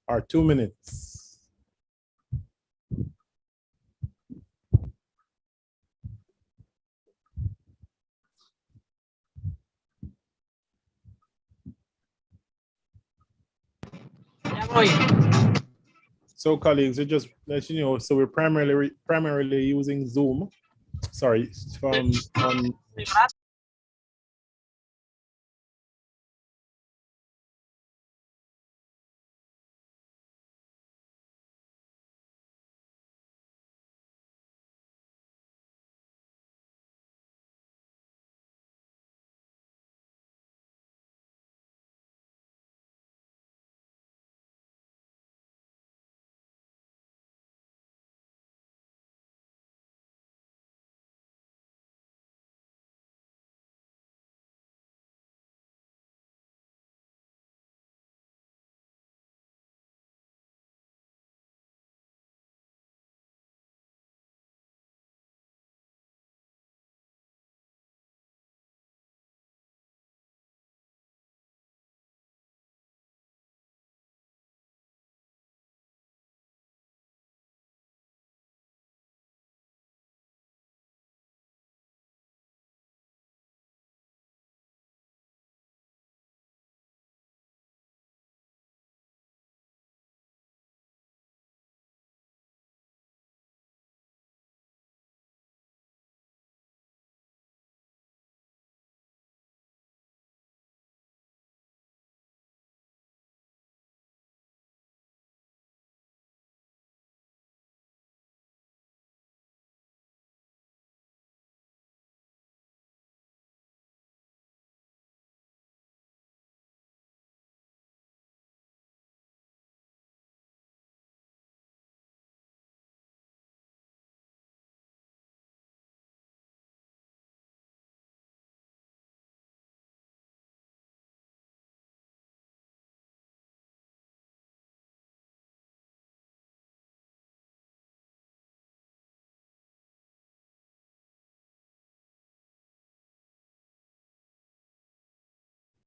Or 2 minutes. So colleagues, we just let you know, so we're primarily using Zoom. Sorry, from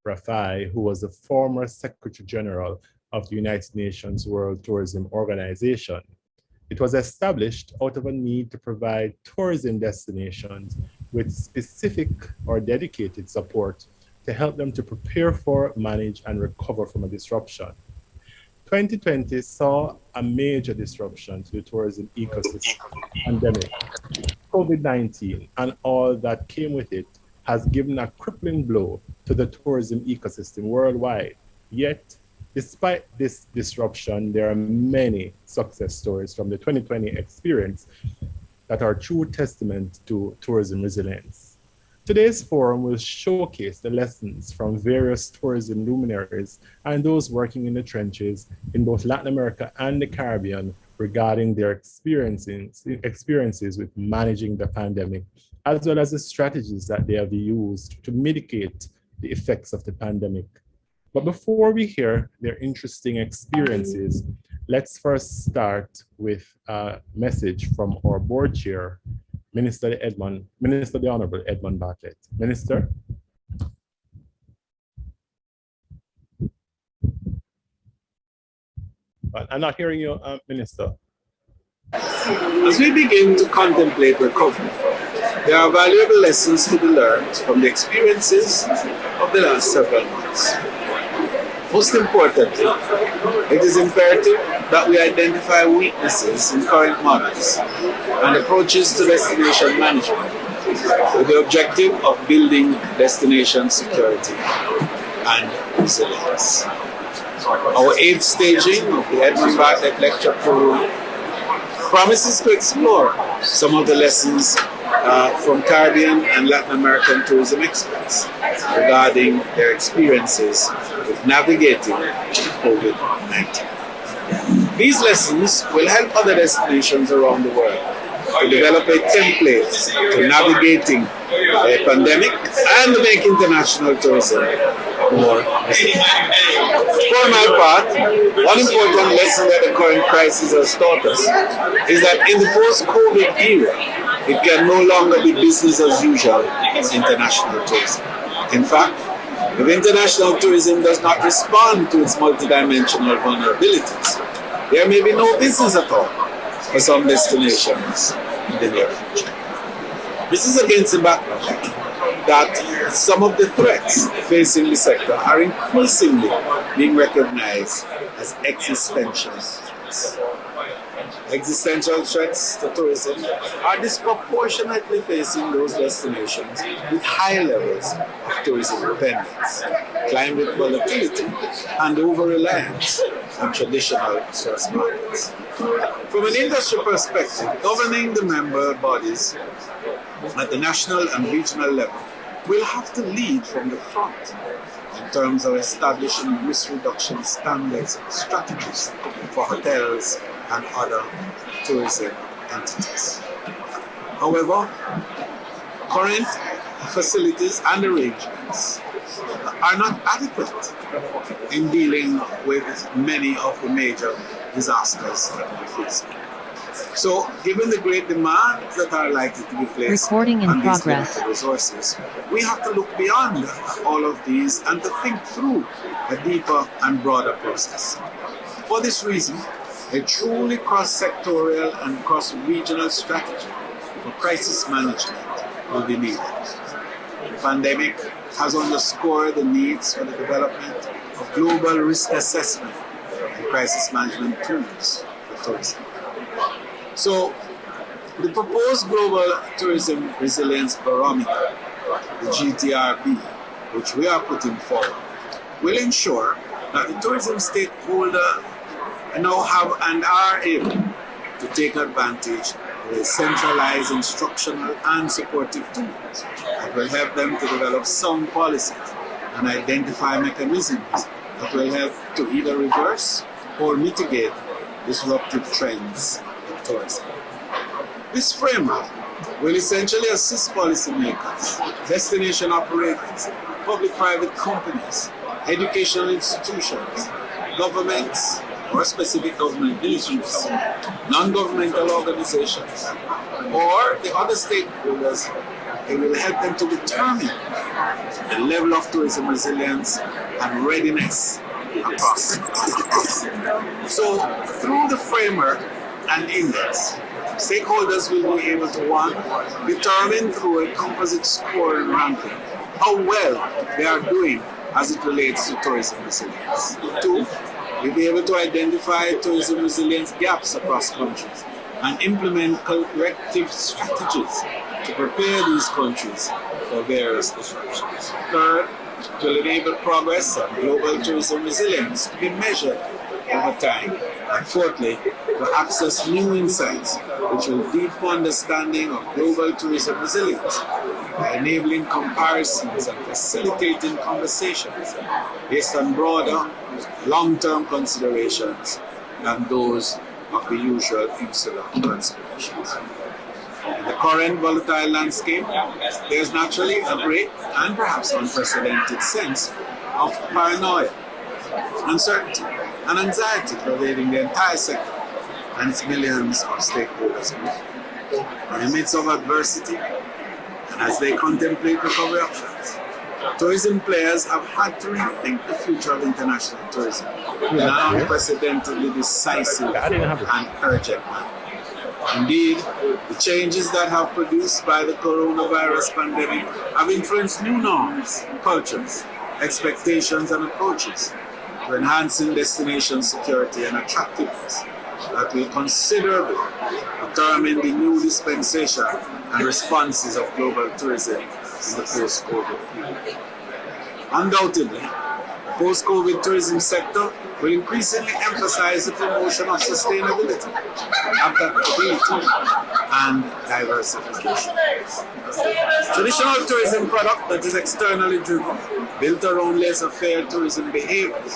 Rafai, who was the former Secretary General of the United Nations World Tourism Organization. It was established out of a need to provide tourism destinations with specific or dedicated support to help them to prepare for, manage, and recover from a disruption. 2020 saw a major disruption to the tourism ecosystem pandemic. COVID-19 and all that came with it has given a crippling blow to the tourism ecosystem worldwide. Yet, despite this disruption, there are many success stories from the 2020 experience that are true testament to tourism resilience. Today's forum will showcase the lessons from various tourism luminaries and those working in the trenches in both Latin America and the Caribbean regarding their experiences with managing the pandemic, as well as the strategies that they have used to mitigate the effects of the pandemic. But before we hear their interesting experiences, let's first start with a message from our board chair, Minister the Honorable Edmund Bartlett. Minister. I'm not hearing you, Minister. As we begin to contemplate recovery, there are valuable lessons to be learned from the experiences of the last several months. Most importantly, it is imperative that we identify weaknesses in current models and approaches to destination management with the objective of building destination security and resilience. Our 8th staging of the Edmund Bartlett Lecture Program promises to explore some of the lessons from Caribbean and Latin American tourism experts regarding their experiences with navigating COVID-19. These lessons will help other destinations around the world to develop a template to navigating a pandemic and make international tourism more resilient. For my part, one important lesson that the current crisis has taught us is that in the post-COVID era, it can no longer be business as usual for international tourism. In fact, if international tourism does not respond to its multidimensional vulnerabilities, there may be no business at all for some destinations in the near future. This is against the background that some of the threats facing the sector are increasingly being recognized as existential threats. Existential threats to tourism are disproportionately facing those destinations with high levels of tourism dependence, climate volatility, and over-reliance on traditional source markets. From an industry perspective, governing the member bodies at the national and regional level will have to lead from the front in terms of establishing risk reduction standards and strategies for hotels and other tourism entities. However, current facilities and arrangements are not adequate in dealing with many of the major disasters that we're facing. So, given the great demands that are likely to be placed on these limited resources, we have to look beyond all of these and to think through a deeper and broader process. For this reason, a truly cross-sectorial and cross-regional strategy for crisis management will be needed. The pandemic has underscored the needs for the development of global risk assessment and crisis management tools for tourism. So, the proposed Global Tourism Resilience Barometer, the GTRB, which we are putting forward, will ensure that the tourism stakeholder now have and are able to take advantage of a centralized instructional and supportive tools that will help them to develop sound policies and identify mechanisms that will help to either reverse or mitigate disruptive trends in tourism. This framework will essentially assist policymakers, destination operators, public-private companies, educational institutions, governments, or specific government ministries, non-governmental organizations, or the other stakeholders. It will help them to determine the level of tourism resilience and readiness across. So, through the framework and index, stakeholders will be able to, one, determine through a composite score and ranking how well they are doing as it relates to tourism resilience. Two, we'll be able to identify tourism resilience gaps across countries and implement corrective strategies to prepare these countries for various disruptions. Third, it will enable progress on global tourism resilience to be measured over time. And fourthly, to access new insights which will deepen understanding of global tourism resilience by enabling comparisons and facilitating conversations based on broader, long-term considerations than those of the usual insular considerations. In the current volatile landscape, there is naturally a great and perhaps unprecedented sense of paranoia, uncertainty, and anxiety pervading the entire sector and its millions of stakeholders. In the midst of adversity, and as they contemplate recovery options, tourism players have had to rethink the future of international tourism in an unprecedentedly decisive and urgent manner. Indeed, the changes that have produced by the coronavirus pandemic have influenced new norms, cultures, expectations, and approaches to enhancing destination security and attractiveness that will considerably determine the new dispensation and responses of global tourism in the post-COVID period. Undoubtedly, the post-COVID tourism sector will increasingly emphasize the promotion of sustainability, adaptability, and diversification. Traditional tourism product that is externally driven, built around laissez-faire tourism behaviors,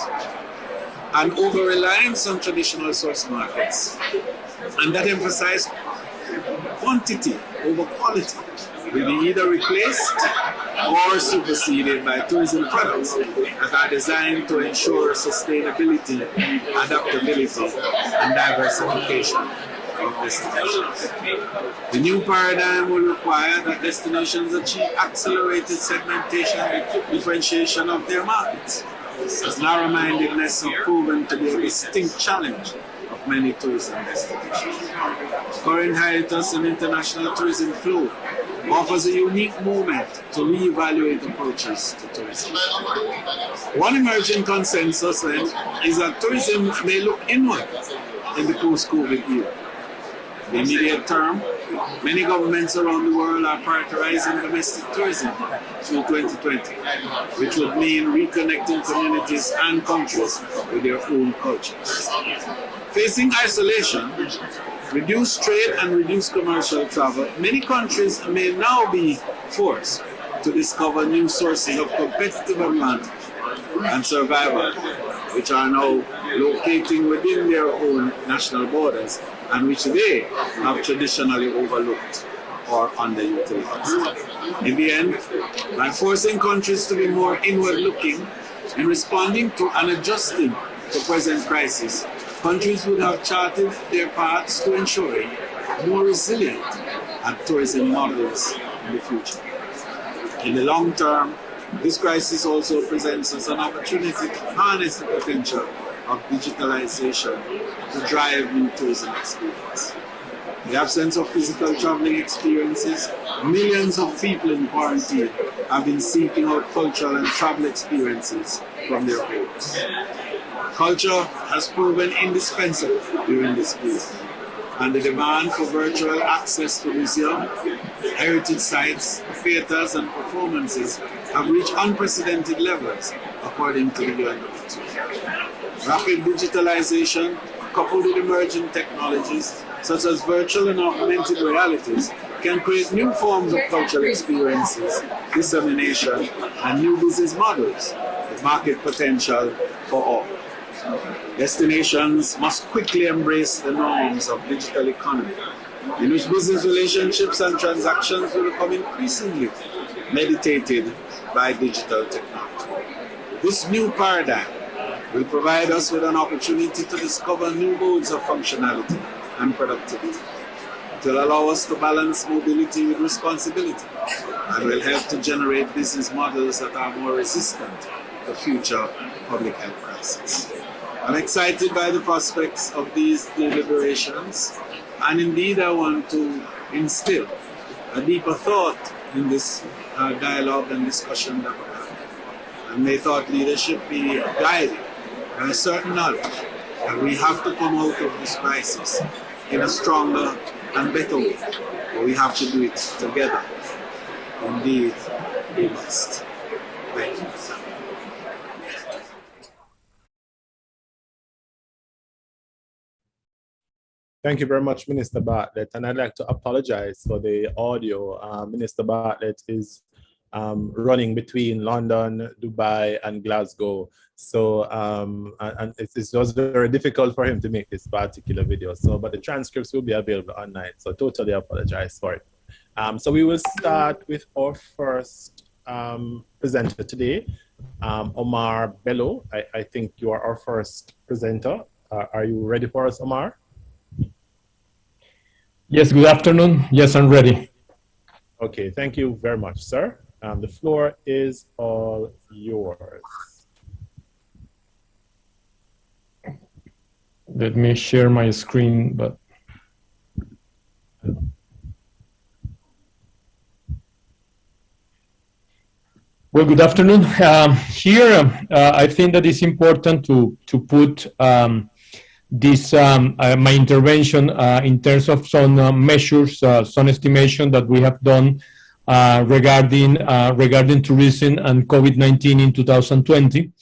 and over-reliance on traditional source markets, and that emphasize quantity over quality will be either replaced or superseded by tourism products that are designed to ensure sustainability, adaptability, and diversification of destinations. The new paradigm will require that destinations achieve accelerated segmentation and differentiation of their markets, as narrow-mindedness has proven to be a distinct challenge of many tourism destinations. Current hiatus in international tourism flow offers a unique moment to reevaluate approaches to tourism. One emerging consensus then is that tourism may look inward in the post-COVID era. In the immediate term, many governments around the world are prioritizing domestic tourism through 2020, which would mean reconnecting communities and countries with their own cultures. Facing isolation, reduced trade and reduced commercial travel, many countries may now be forced to discover new sources of competitive advantage and survival, which are now locating within their own national borders and which they have traditionally overlooked or underutilized. In the end, by forcing countries to be more inward-looking in responding to and adjusting to present crisis, countries would have charted their paths to ensuring more resilient and tourism models in the future. In the long term, this crisis also presents us an opportunity to harness the potential of digitalization to drive new tourism experience. In the absence of physical traveling experiences, millions of people in quarantine have been seeking out cultural and travel experiences from their homes. Culture has proven indispensable during this period, and the demand for virtual access to museums, heritage sites, theaters, and performances have reached unprecedented levels, according to the UNWTO. Rapid digitalization, coupled with emerging technologies such as virtual and augmented realities, can create new forms of cultural experiences, dissemination, and new business models with market potential for all. Destinations must quickly embrace the norms of digital economy, in which business relationships and transactions will become increasingly mediated by digital technology. This new paradigm will provide us with an opportunity to discover new modes of functionality and productivity. It will allow us to balance mobility with responsibility and will help to generate business models that are more resistant to future public health crises. I'm excited by the prospects of these deliberations, and indeed I want to instill a deeper thought in this dialogue and discussion that we're having. And may thought leadership be guided by a certain knowledge that we have to come out of this crisis in a stronger and better way, but we have to do it together. Indeed, we must. Thank you. Thank you very much, Minister Bartlett. And I'd like to apologize for the audio. Minister Bartlett is running between London, Dubai, and Glasgow. So, and it was very difficult for him to make this particular video. So, but the transcripts will be available online. So totally apologize for it. So we will start with our first presenter today, Omar Bello. I think you are our first presenter. Are you ready for us, Omar? Yes, good afternoon. Yes, I'm ready. Okay, thank you very much, sir. The floor is all yours. Let me share my screen, but well, good afternoon. Here, I think that it's important to put this my intervention in terms of some measures, some estimation that we have done regarding tourism and COVID-19 in 2020.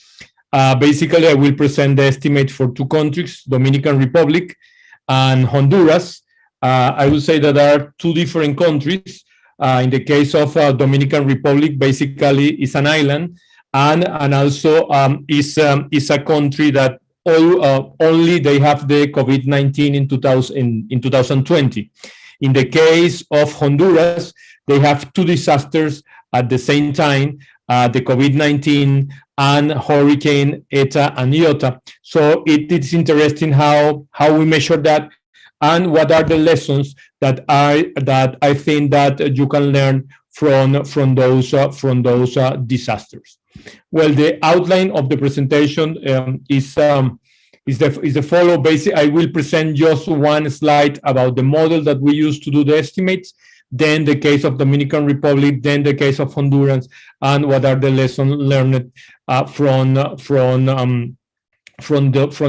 Basically, I will present the estimate for two countries, Dominican Republic and Honduras. I would say that there are two different countries. In the case of Dominican Republic, basically is an island, and also is a country that only they have the COVID-19 in 2020. In the case of Honduras, they have two disasters at the same time, the COVID-19 and Hurricane Eta and Iota. So it's interesting how we measure that and what are the lessons that I think that you can learn from those disasters. Well, the outline of the presentation is the follow. Basically, I will present just one slide about the model that we use to do the estimates, then the case of Dominican Republic, then the case of Honduras, and what are the lessons learned from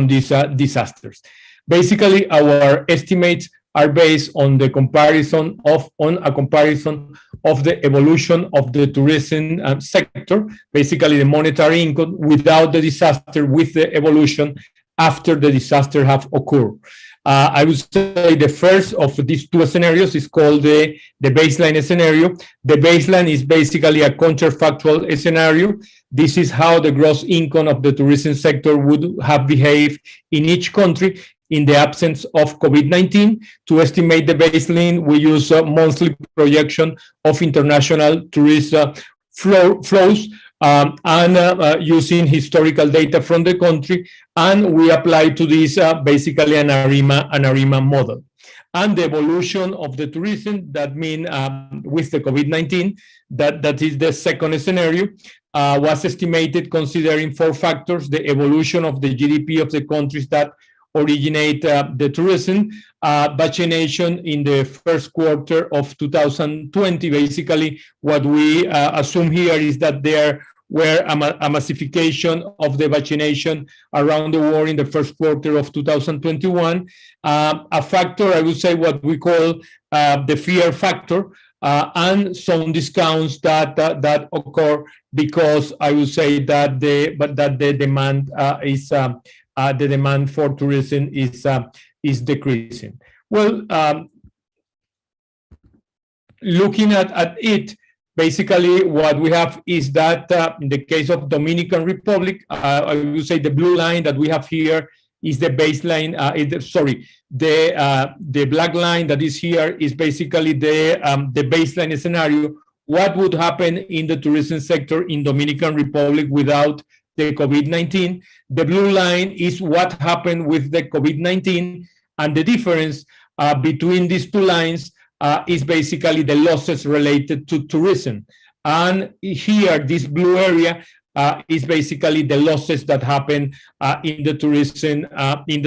these disasters. Basically, our estimates are based on the comparison of the evolution of the tourism sector, basically the monetary income without the disaster, with the evolution after the disaster have occurred. I would say the first of these two scenarios is called the baseline scenario. The baseline is basically a counterfactual scenario. This is how the gross income of the tourism sector would have behaved in each country in the absence of COVID-19. To estimate the baseline, we use a monthly projection of international tourist flows and using historical data from the country, and we apply to this basically an ARIMA model. And the evolution of the tourism, that means with the COVID-19, that is the second scenario, was estimated considering four factors: the evolution of the GDP of the countries that originate the tourism, vaccination in the first quarter of 2020. Basically, what we assume here is that there were a massification of the vaccination around the world in the first quarter of 2021. A factor, I would say, what we call the fear factor, and some discounts that occur because I would say that the demand is the demand for tourism is decreasing. Well, looking at it, basically what we have is that in the case of Dominican Republic, I would say the blue line that we have here is the baseline. The black line that is here is basically the baseline scenario. What would happen in the tourism sector in Dominican Republic without the COVID-19? The blue line is what happened with the COVID-19, and the difference between these two lines is basically the losses related to tourism. And here, this blue area is basically the losses that happen in the tourism in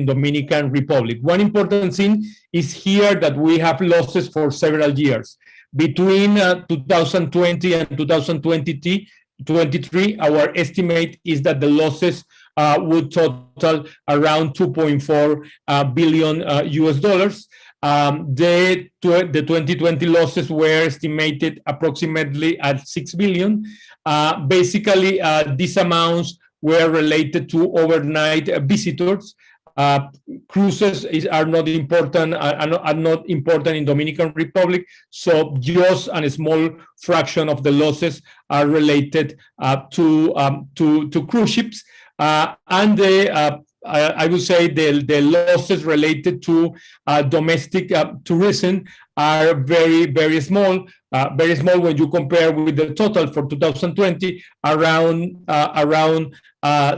Dominican Republic. One important thing is here that we have losses for several years. Between 2020 and 2023, our estimate is that the losses would total around 2.4 billion US dollars. The 2020 losses were estimated approximately at 6 billion. Basically, these amounts were related to overnight visitors. Cruises are not important in Dominican Republic, so just a small fraction of the losses are related to cruise ships, and I would say the losses related to domestic tourism are very small. Very small when you compare with the total for 2020, around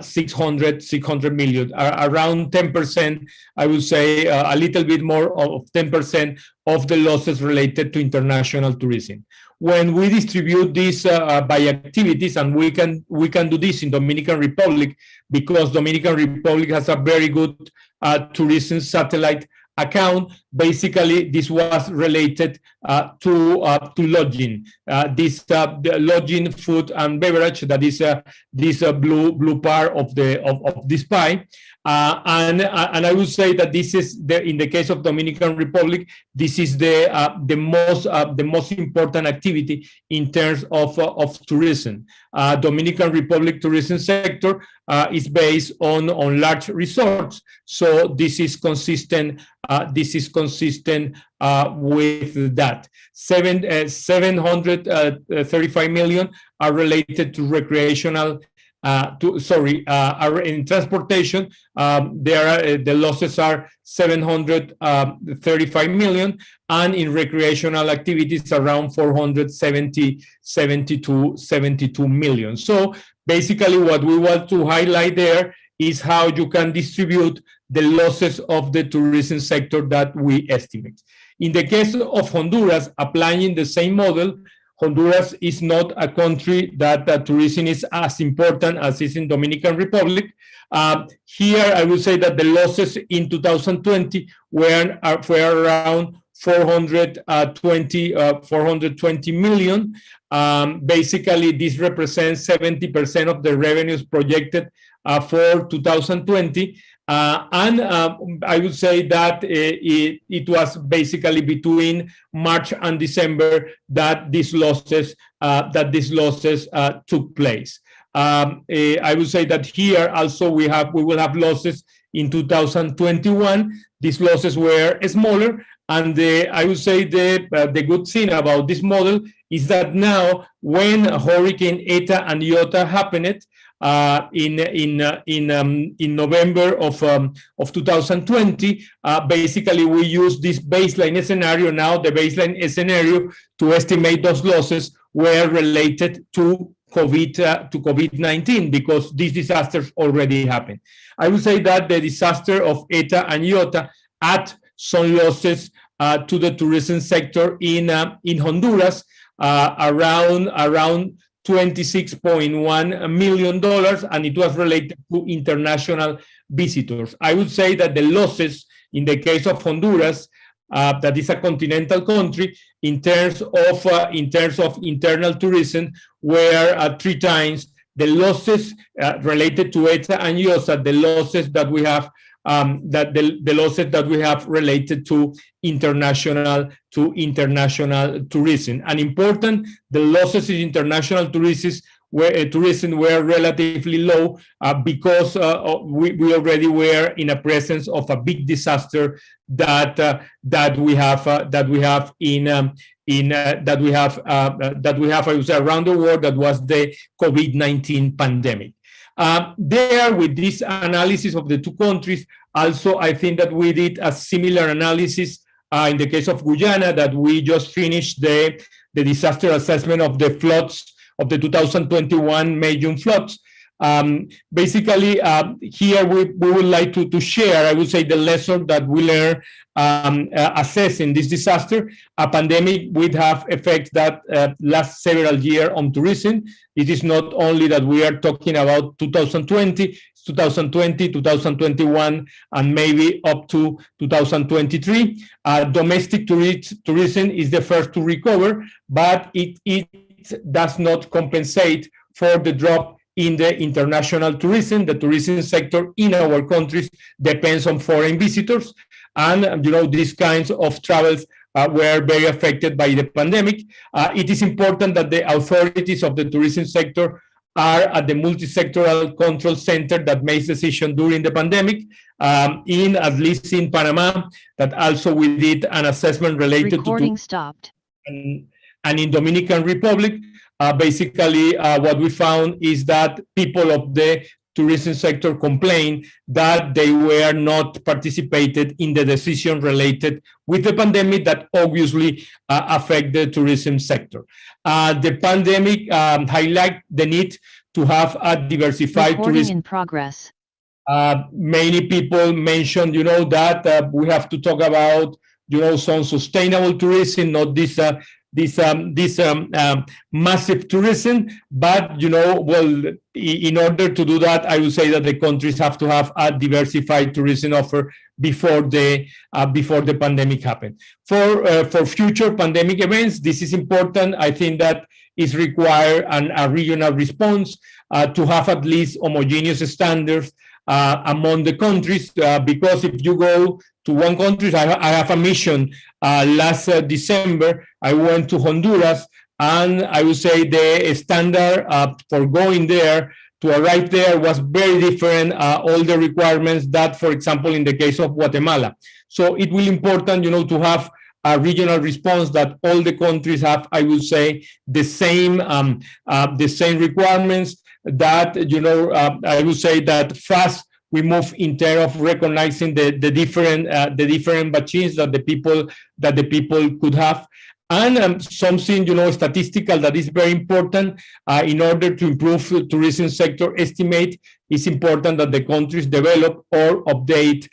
600 million, around 10%. I would say a little bit more of 10% of the losses related to international tourism. When we distribute this by activities, and we can do this in Dominican Republic because Dominican Republic has a very good tourism satellite account. Basically, this was related to lodging. The lodging, food, and beverage. That is this blue part of this pie. And I would say that this is in the case of Dominican Republic, this is the most important activity in terms of tourism. Dominican Republic tourism sector is based on large resorts, so this is consistent. With that. 735 million are related to recreational in transportation, the losses are 735 million, and in recreational activities around 472 million. So basically what we want to highlight there is how you can distribute the losses of the tourism sector that we estimate. In the case of Honduras, applying the same model, Honduras is not a country that tourism is as important as is in Dominican Republic. Here, I would say that the losses in 2020 were around 420 million. Basically, this represents 70% of the revenues projected for 2020. I would say that it was basically between March and December that these losses took place. I would say that here also we will have losses in 2021. These losses were smaller, and I would say the good thing about this model is that now when Hurricane Eta and Iota happened, in November of 2020, basically we use this baseline scenario. Now the baseline scenario to estimate those losses were related to COVID-19 because these disasters already happened. I would say that the disaster of Eta and Iota add some losses to the tourism sector in Honduras, around $26.1 million, and it was related to international visitors. I would say that the losses in the case of Honduras, that is a continental country, in terms of internal tourism, were 3 times the losses related to ETA and IOSA, the losses that we have the losses that we have related to international tourism. And important, the losses in international tourism were relatively low because we already were in a presence of a big disaster that we have I would say around the world, that was the COVID-19 pandemic. There, with this analysis of the 2 countries, also I think that we did a similar analysis in the case of Guyana, that we just finished the disaster assessment of the floods of the 2021 May-June floods. Basically, here we would like to share, I would say, the lesson that we learned assessing this disaster. A pandemic would have effects that last several years on tourism. It is not only that we are talking about 2020, 2021, and maybe up to 2023. Domestic tourism is the first to recover, but it does not compensate for the drop in the international tourism. The tourism sector in our countries depends on foreign visitors, and these kinds of travels were very affected by the pandemic. It is important that the authorities of the tourism sector are at the multi-sectoral control center that makes decisions during the pandemic. At least in Panama, that also we did an assessment related Recording to stopped. And in Dominican Republic, basically what we found is that people of the tourism sector complained that they were not participated in the decision related with the pandemic that obviously affect the tourism sector. The pandemic highlight the need to have a diversified tourism. In progress. Many people mentioned, that we have to talk about, some sustainable tourism, not this massive tourism, but well, in order to do that, I would say that the countries have to have a diversified tourism offer before the pandemic happened. For future pandemic events, this is important. I think that is required a regional response to have at least homogeneous standards among the countries, because if you go to one country, I have a mission. Last December, I went to Honduras, and I would say the standard for going there, to arrive there, was very different, all the requirements that, for example, in the case of Guatemala. So it will be important, to have a regional response that all the countries have, I would say, the same requirements. that, I would say that fast we move in terms of recognizing the different machines that the people could have. And something, statistical that is very important in order to improve the tourism sector estimate, it's important that the countries develop or update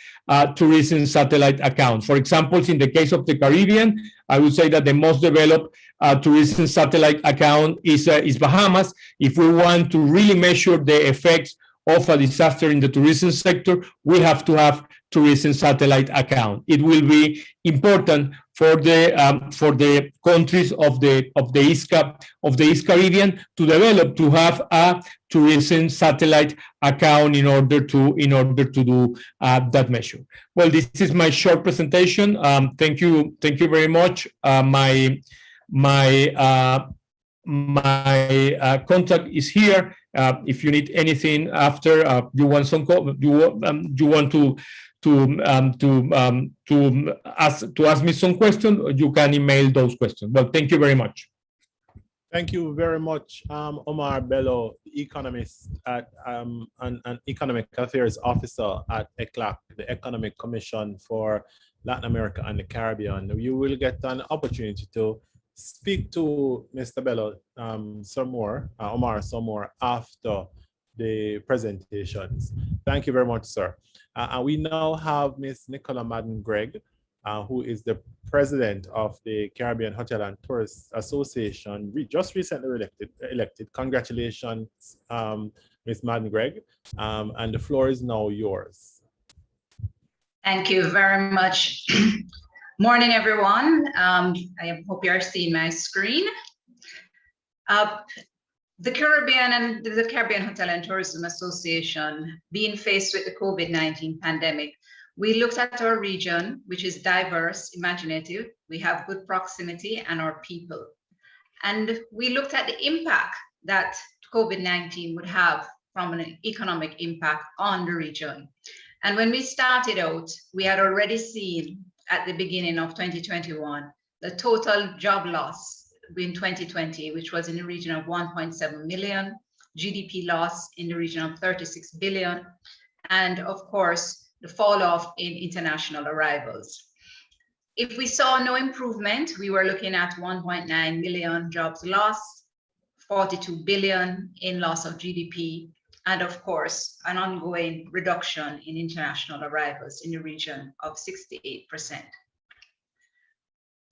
tourism satellite accounts. For example, in the case of the Caribbean, I would say that the most developed tourism satellite account is Bahamas. If we want to really measure the effects of a disaster in the tourism sector, we have to have tourism satellite account. It will be important for the countries of the East Caribbean to develop, to have a tourism satellite account in order to do that measure. Well, this is my short presentation. Thank you very much. My contact is here. If you need anything after, you want to ask me some questions, you can email those questions. Well, thank you very much. Thank you very much, Omar Bello, economist at and economic affairs officer at ECLAC, the Economic Commission for Latin America and the Caribbean. You will get an opportunity to speak to Mr. Bello some more, Omar, some more after the presentations. Thank you very much, sir. And we now have Ms. Nicola Madden-Gregg, who is the president of the Caribbean Hotel and Tourist Association, just recently elected. Congratulations, Ms. Madden-Gregg, and the floor is now yours. Thank you very much. Morning, everyone. I hope you are seeing my screen. The Caribbean Hotel and Tourism Association, being faced with the COVID-19 pandemic, we looked at our region, which is diverse, imaginative, we have good proximity, and our people. And we looked at the impact that COVID-19 would have from an economic impact on the region. And when we started out, we had already seen at the beginning of 2021, the total job loss in 2020, which was in the region of 1.7 million, GDP loss in the region of 36 billion, and of course, the fall off in international arrivals. If we saw no improvement, we were looking at 1.9 million jobs lost, 42 billion in loss of GDP, and of course, an ongoing reduction in international arrivals in the region of 68%.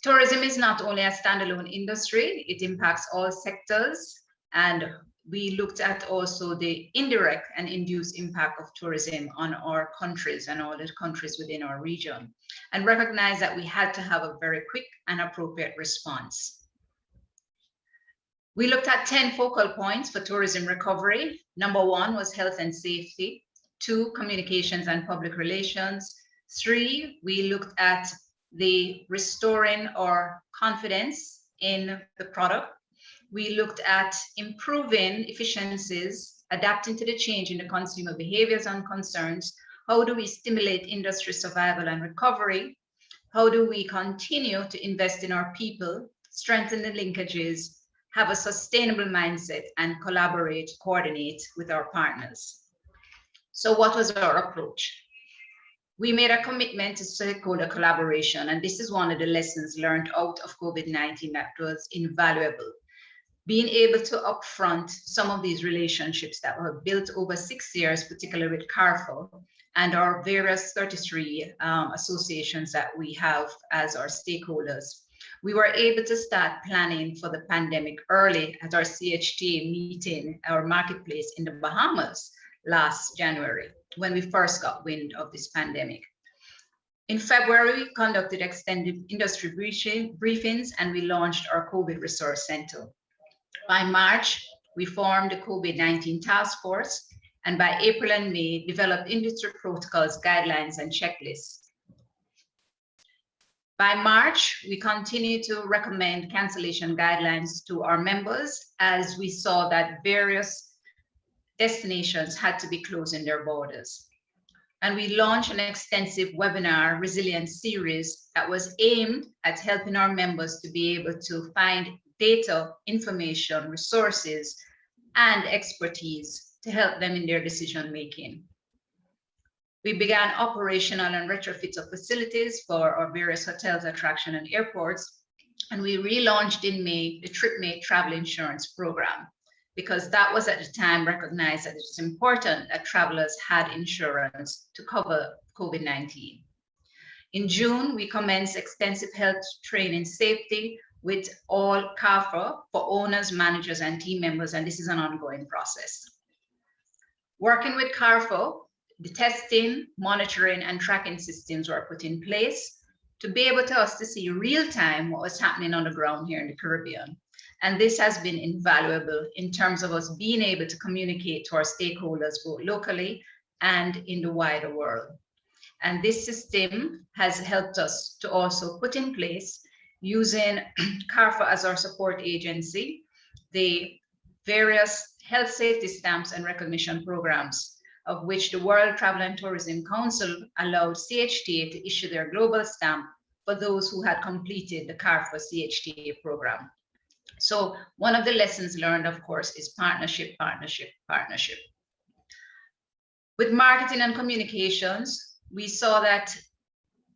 Tourism is not only a standalone industry, it impacts all sectors, and we looked at also the indirect and induced impact of tourism on our countries and all the countries within our region, and recognized that we had to have a very quick and appropriate response. We looked at 10 focal points for tourism recovery. Number 1 was health and safety. 2, communications and public relations. 3, we looked at the restoring our confidence in the product. We looked at improving efficiencies, adapting to the change in the consumer behaviors and concerns. How do we stimulate industry survival and recovery? How do we continue to invest in our people, strengthen the linkages, have a sustainable mindset, and collaborate, coordinate with our partners? So what was our approach? We made a commitment to stakeholder collaboration, and this is one of the lessons learned out of COVID-19 that was invaluable. Being able to upfront some of these relationships that were built over 6 years, particularly with Carrefour and our various 33 associations that we have as our stakeholders. We were able to start planning for the pandemic early at our CHTA meeting, our marketplace in the Bahamas last January, when we first got wind of this pandemic. In February, we conducted extended industry briefings and we launched our COVID Resource Center. By March, we formed the COVID-19 task force, and by April and May, developed industry protocols, guidelines, and checklists. By March, we continue to recommend cancellation guidelines to our members as we saw that various destinations had to be closing their borders. And we launched an extensive webinar resilience series that was aimed at helping our members to be able to find data, information, resources, and expertise to help them in their decision making. We began operational and retrofits of facilities for our various hotels, attractions, and airports. And we relaunched in May the TripMate travel insurance program, because that was at the time recognized that it's important that travelers had insurance to cover COVID-19. In June, we commenced extensive health training safety with all CARFA for owners, managers, and team members, and this is an ongoing process. Working with CARFA, the testing, monitoring, and tracking systems were put in place to be able to us to see real time what was happening on the ground here in the Caribbean. And this has been invaluable in terms of us being able to communicate to our stakeholders, both locally and in the wider world. And this system has helped us to also put in place, using CARFA as our support agency, the various health safety stamps and recognition programs, of which the World Travel and Tourism Council allowed CHTA to issue their global stamp for those who had completed the CARFA CHTA program. So one of the lessons learned, of course, is partnership, partnership, partnership. With marketing and communications, we saw that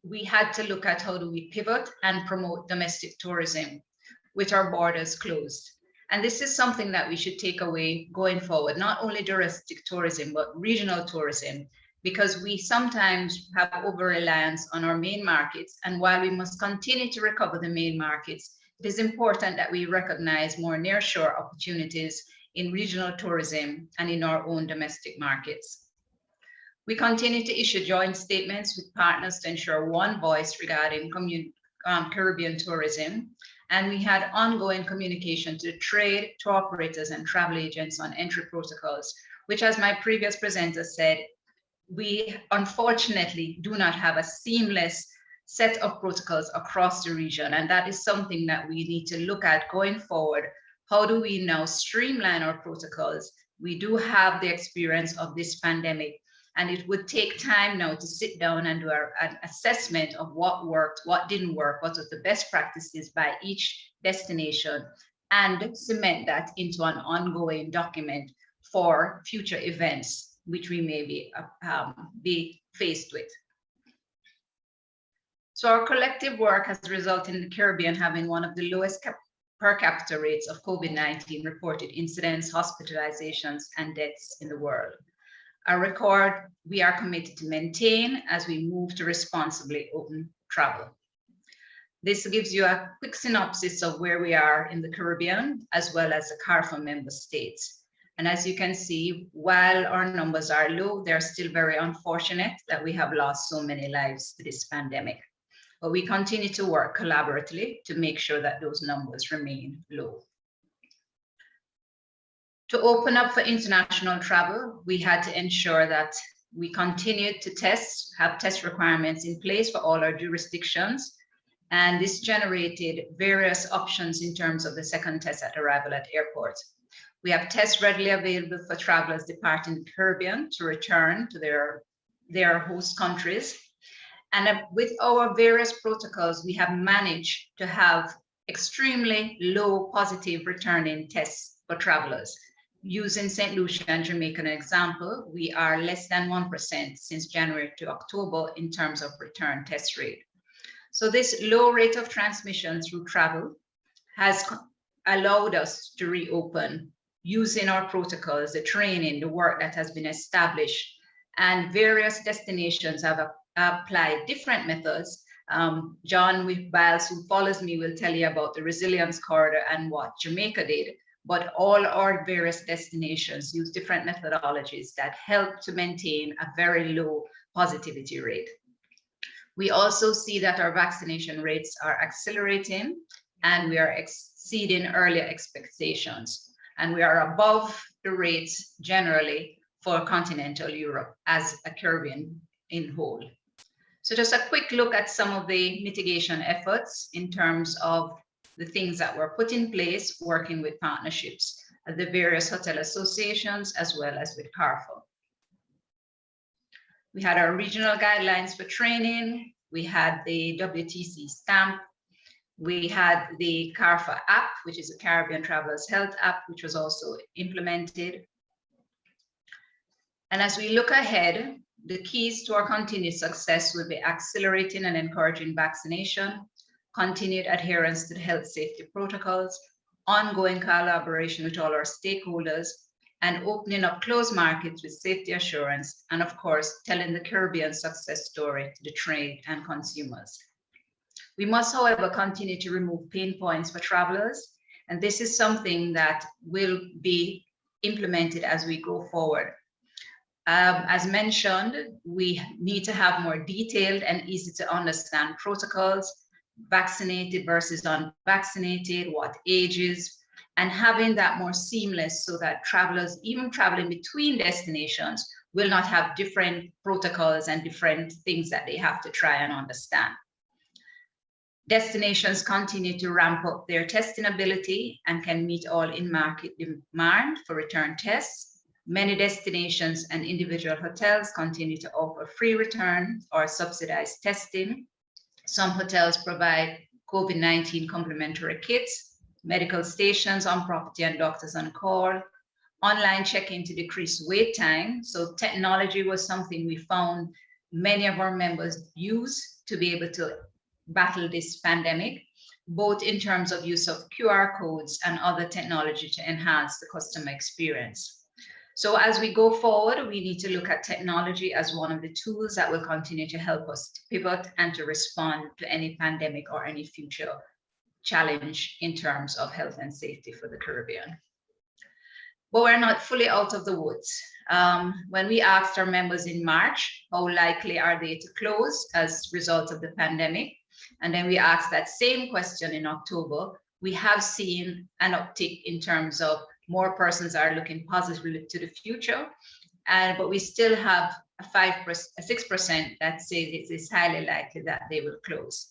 we had to look at how do we pivot and promote domestic tourism with our borders closed. And this is something that we should take away going forward, not only domestic tourism, but regional tourism, because we sometimes have over-reliance on our main markets. And while we must continue to recover the main markets, it is important that we recognize more nearshore opportunities in regional tourism and in our own domestic markets. We continue to issue joint statements with partners to ensure one voice regarding Caribbean tourism. And we had ongoing communication to trade, tour operators, and travel agents on entry protocols, which, as my previous presenter said, we unfortunately do not have a seamless set of protocols across the region. And that is something that we need to look at going forward. How do we now streamline our protocols? We do have the experience of this pandemic, and it would take time now to sit down and do an assessment of what worked, what didn't work, what was the best practices by each destination, and cement that into an ongoing document for future events, which we may be faced with. So our collective work has resulted in the Caribbean having one of the lowest per capita rates of COVID-19 reported incidents, hospitalizations, and deaths in the world. A record we are committed to maintain as we move to responsibly open travel. This gives you a quick synopsis of where we are in the Caribbean, as well as the CARFA member states. And as you can see, while our numbers are low, they're still very unfortunate that we have lost so many lives to this pandemic. But we continue to work collaboratively to make sure that those numbers remain low. To open up for international travel, we had to ensure that we continued to have test requirements in place for all our jurisdictions. And this generated various options in terms of the second test at arrival at airports. We have tests readily available for travelers departing the Caribbean to return to their host countries. And with our various protocols, we have managed to have extremely low positive returning tests for travelers. Using St. Lucia and Jamaica as an example, we are less than 1% since January to October in terms of return test rate. So this low rate of transmission through travel has allowed us to reopen using our protocols, the training, the work that has been established, and various destinations have applied different methods. John Biles, who follows me, will tell you about the resilience corridor and what Jamaica did. But all our various destinations use different methodologies that help to maintain a very low positivity rate. We also see that our vaccination rates are accelerating, and we are exceeding earlier expectations. And we are above the rates generally for continental Europe as a Caribbean in whole. So just a quick look at some of the mitigation efforts in terms of the things that were put in place, working with partnerships at the various hotel associations, as well as with CARFA. We had our regional guidelines for training. We had the WTC stamp. We had the CARFA app, which is a Caribbean Travelers Health app, which was also implemented. And as we look ahead, the keys to our continued success will be accelerating and encouraging vaccination, continued adherence to the health safety protocols, ongoing collaboration with all our stakeholders, and opening up closed markets with safety assurance, and of course, telling the Caribbean success story to the trade and consumers. We must, however, continue to remove pain points for travelers, and this is something that will be implemented as we go forward. As mentioned, we need to have more detailed and easy to understand protocols, vaccinated versus unvaccinated, what ages, and having that more seamless so that travelers, even traveling between destinations, will not have different protocols and different things that they have to try and understand. Destinations continue to ramp up their testing ability and can meet all in-market demand for return tests. Many destinations and individual hotels continue to offer free return or subsidized testing. Some hotels provide COVID-19 complementary kits, medical stations on property and doctors on call, online check-in to decrease wait time. So technology was something we found many of our members use to be able to battle this pandemic, both in terms of use of QR codes and other technology to enhance the customer experience. So as we go forward, we need to look at technology as one of the tools that will continue to help us to pivot and to respond to any pandemic or any future challenge in terms of health and safety for the Caribbean. But we're not fully out of the woods. When we asked our members in March, how likely are they to close as a result of the pandemic? And then we asked that same question in October. We have seen an uptick in terms of more persons are looking positively to the future, but we still have a 6% that says it is highly likely that they will close.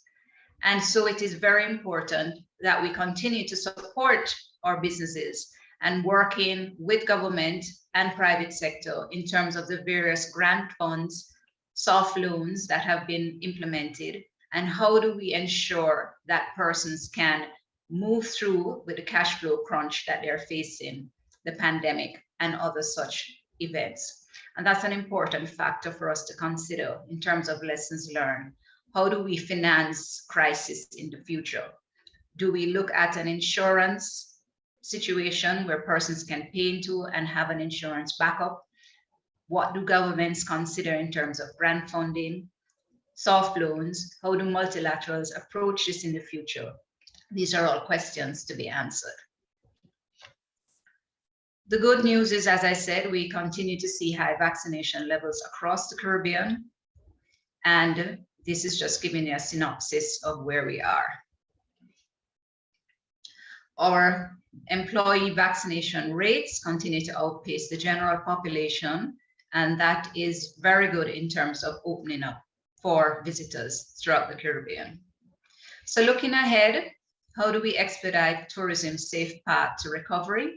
And so it is very important that we continue to support our businesses and working with government and private sector in terms of the various grant funds, soft loans that have been implemented, and how do we ensure that persons can move through with the cash flow crunch that they're facing, the pandemic and other such events. And that's an important factor for us to consider in terms of lessons learned. How do we finance crisis in the future? Do we look at an insurance situation where persons can pay into and have an insurance backup? What do governments consider in terms of grant funding, soft loans? How do multilaterals approach this in the future? These are all questions to be answered. The good news is, as I said, we continue to see high vaccination levels across the Caribbean. And this is just giving you a synopsis of where we are. Our employee vaccination rates continue to outpace the general population, and that is very good in terms of opening up for visitors throughout the Caribbean. So looking ahead, how do we expedite tourism's safe path to recovery?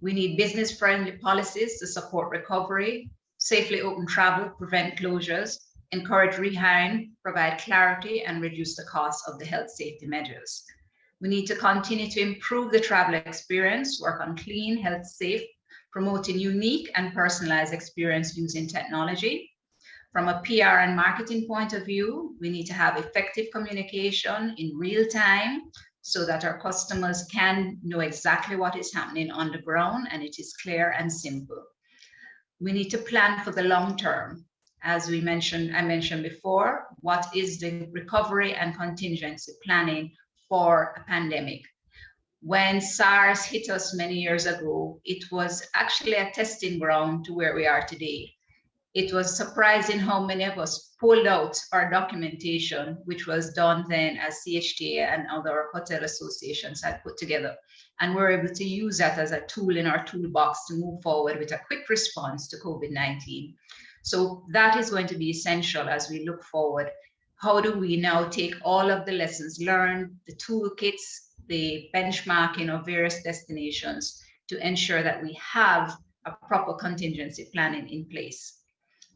We need business-friendly policies to support recovery, safely open travel, prevent closures, encourage rehiring, provide clarity, and reduce the cost of the health safety measures. We need to continue to improve the travel experience, work on clean, health safe, promoting unique and personalized experience using technology. From a PR and marketing point of view, we need to have effective communication in real time so that our customers can know exactly what is happening on the ground and it is clear and simple. We need to plan for the long term. As I mentioned before, what is the recovery and contingency planning for a pandemic? When SARS hit us many years ago, it was actually a testing ground to where we are today. It was surprising how many of us pulled out our documentation, which was done then as CHTA and other hotel associations had put together. And we're able to use that as a tool in our toolbox to move forward with a quick response to COVID-19. So that is going to be essential as we look forward. How do we now take all of the lessons learned, the toolkits, the benchmarking of various destinations to ensure that we have a proper contingency planning in place?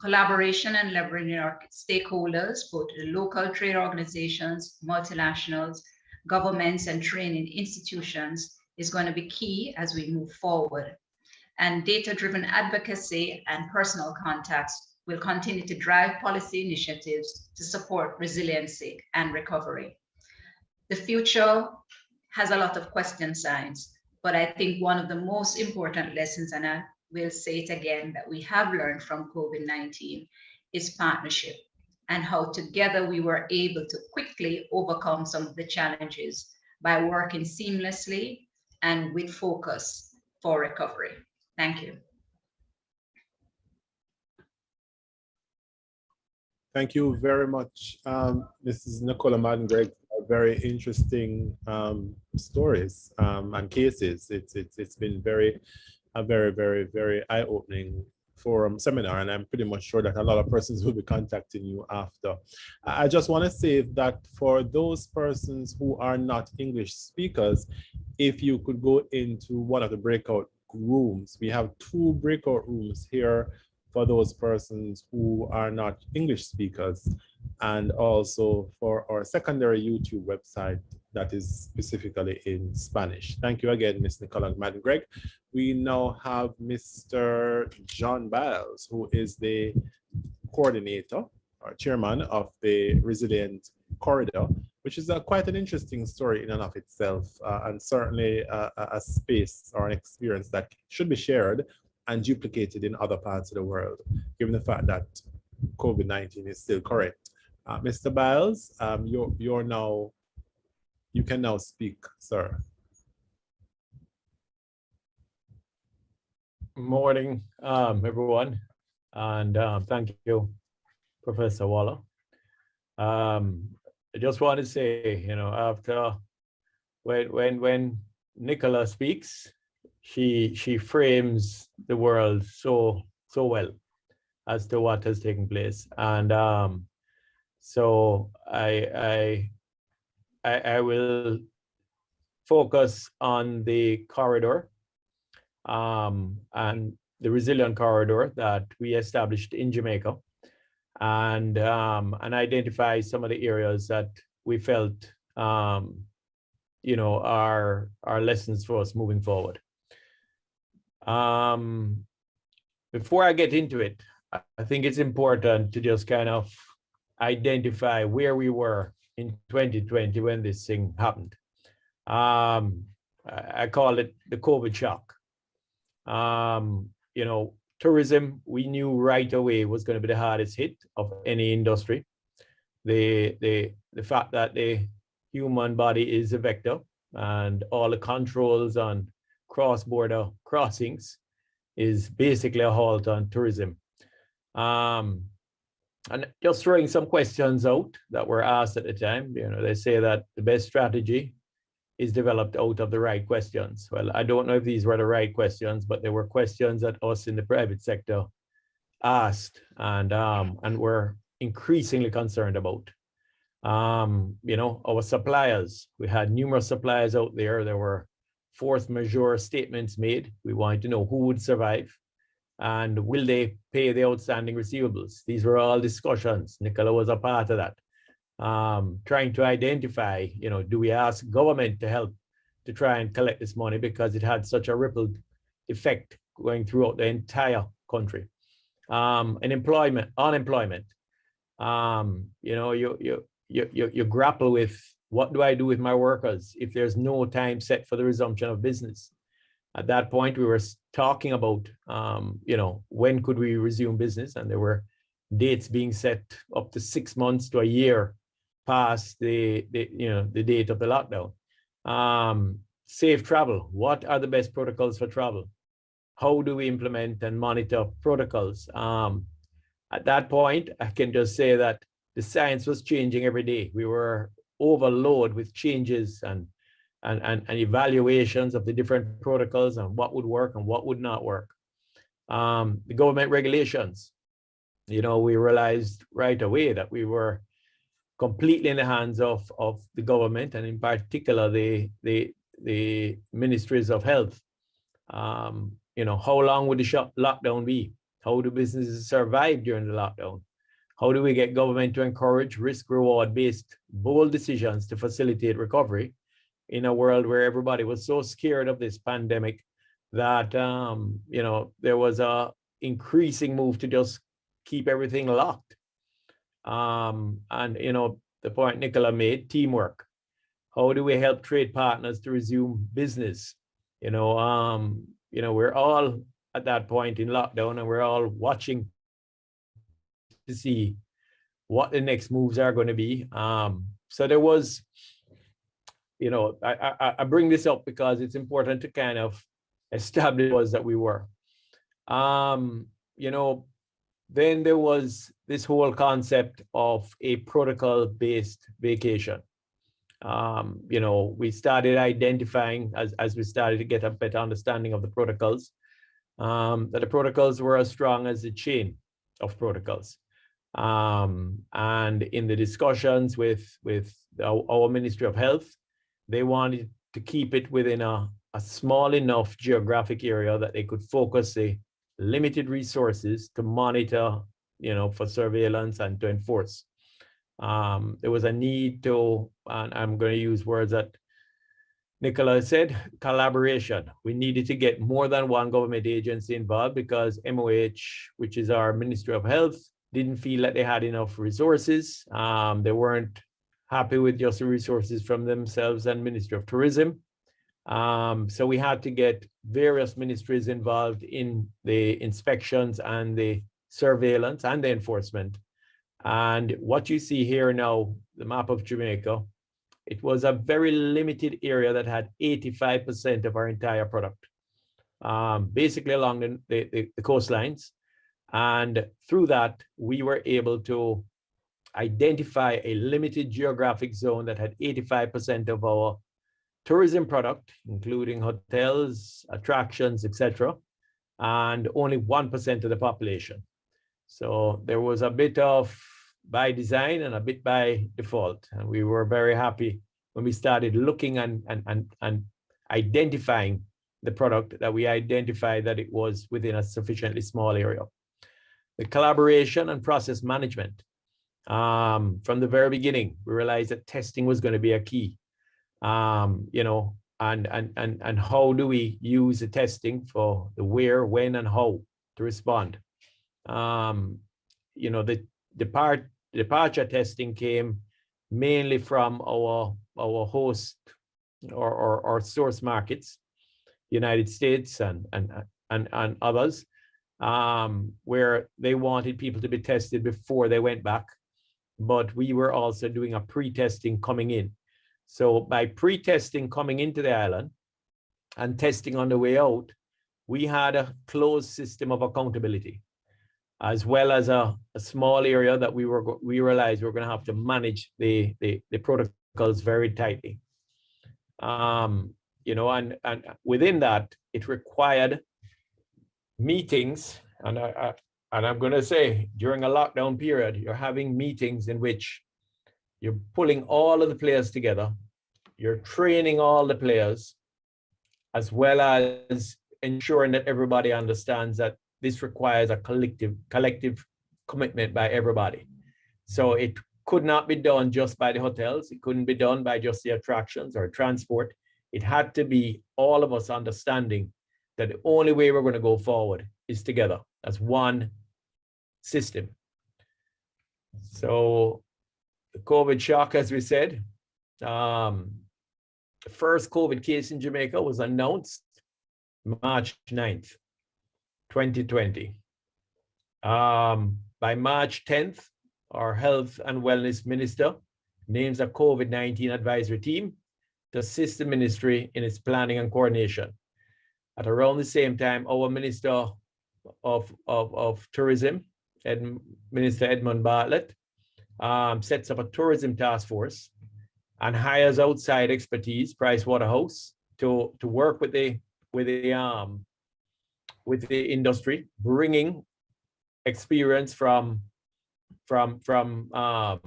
Collaboration and leveraging our stakeholders, both the local trade organizations, multinationals, governments and training institutions is going to be key as we move forward. And data-driven advocacy and personal contacts will continue to drive policy initiatives to support resiliency and recovery. The future has a lot of question signs, but I think one of the most important lessons, and I will say it again, that we have learned from COVID-19 is partnership, and how together we were able to quickly overcome some of the challenges by working seamlessly and with focus for recovery. Thank you. Thank you very much, Mrs. Nicola Madden-Gregg. Very interesting stories and cases. It's been a very eye-opening forum seminar, and I'm pretty much sure that a lot of persons will be contacting you after. I just want to say that for those persons who are not English speakers, if you could go into one of the breakout rooms, we have 2 breakout rooms here for those persons who are not English speakers, and also for our secondary YouTube website that is specifically in Spanish. Thank you again, Ms. Nicola Madden-Gregg. We now have Mr. John Biles, who is the coordinator or chairman of the Resilient Corridor, which is quite an interesting story in and of itself, and certainly a space or an experience that should be shared and duplicated in other parts of the world, given the fact that COVID-19 is still current. Mr. Biles, you can now speak, sir. Morning, everyone, and thank you, Professor Waller. I just want to say, after when Nicola speaks, she frames the world so well as to what has taken place, and so I will focus on the corridor and the Resilient Corridor that we established in Jamaica, and identify some of the areas that we felt are lessons for us moving forward. Before I get into it, I think it's important to just kind of identify where we were in 2020 when this thing happened. I call it the COVID shock. Tourism, we knew right away was going to be the hardest hit of any industry. The fact that the human body is a vector and all the controls on cross-border crossings is basically a halt on tourism. And just throwing some questions out that were asked at the time, they say that the best strategy is developed out of the right questions. Well, I don't know if these were the right questions, but there were questions that us in the private sector asked and were increasingly concerned about. Our suppliers, we had numerous suppliers out there. There were force majeure statements made. We wanted to know who would survive and will they pay the outstanding receivables. These were all discussions. Nicola was a part of that. Trying to identify, do we ask government to help to try and collect this money because it had such a rippled effect going throughout the entire country. And unemployment. You grapple with, what do I do with my workers if there's no time set for the resumption of business? At that point, we were talking about, when could we resume business? And there were dates being set up to 6 months to a year past the date of the lockdown. Safe travel. What are the best protocols for travel? How do we implement and monitor protocols? At that point, I can just say that the science was changing every day. We were overloaded with changes and evaluations of the different protocols and what would work and what would not work. The government regulations, we realized right away that we were completely in the hands of the government, and in particular the ministries of health. How long would the lockdown be? How do businesses survive during the lockdown? How do we get government to encourage risk-reward based bold decisions to facilitate recovery in a world where everybody was so scared of this pandemic that there was a increasing move to just keep everything locked. And the point Nicola made, teamwork. How do we help trade partners to resume business? We're all at that point in lockdown, and we're all watching to see what the next moves are going to be. So there was, I bring this up because it's important to kind of establish was that we were. Then there was this whole concept of a protocol-based vacation. We started identifying as we started to get a better understanding of the protocols, that the protocols were as strong as the chain of protocols. And in the discussions with our Ministry of Health, they wanted to keep it within a small enough geographic area that they could focus the limited resources to monitor, for surveillance and to enforce. There was a need to, and I'm going to use words that Nicola said, collaboration. We needed to get more than one government agency involved because MOH, which is our Ministry of Health, didn't feel that they had enough resources. They weren't happy with just the resources from themselves and Ministry of Tourism. So we had to get various ministries involved in the inspections and the surveillance and the enforcement. And what you see here now, the map of Jamaica, it was a very limited area that had 85% of our entire product, basically along the coastlines. And through that, we were able to identify a limited geographic zone that had 85% of our tourism product, including hotels, attractions, etc., and only 1% of the population. So there was a bit of by design and a bit by default. And we were very happy when we started looking and identifying the product, that we identified that it was within a sufficiently small area. The collaboration and process management. From the very beginning, we realized that testing was going to be a key. And how do we use the testing for the where, when, and how to respond? The departure testing came mainly from our host or source markets, United States and others, where they wanted people to be tested before they went back. But we were also doing a pre-testing coming in. So by pre-testing coming into the island and testing on the way out, we had a closed system of accountability, as well as a small area that we realized we were going to have to manage the protocols very tightly. And within that, it required meetings. And I'm going to say, during a lockdown period, you're having meetings in which you're pulling all of the players together, you're training all the players, as well as ensuring that everybody understands that this requires a collective commitment by everybody. So it could not be done just by the hotels. It couldn't be done by just the attractions or transport. It had to be all of us understanding that the only way we're going to go forward is together as one system. So the COVID shock, as we said, the first COVID case in Jamaica was announced March 9th, 2020. By March 10th, our health and wellness minister names a COVID-19 advisory team to assist the ministry in its planning and coordination. At around the same time, our Minister of Tourism, Minister Edmund Bartlett, sets up a tourism task force and hires outside expertise, Pricewaterhouse, to work with the industry, bringing experience from Ebola,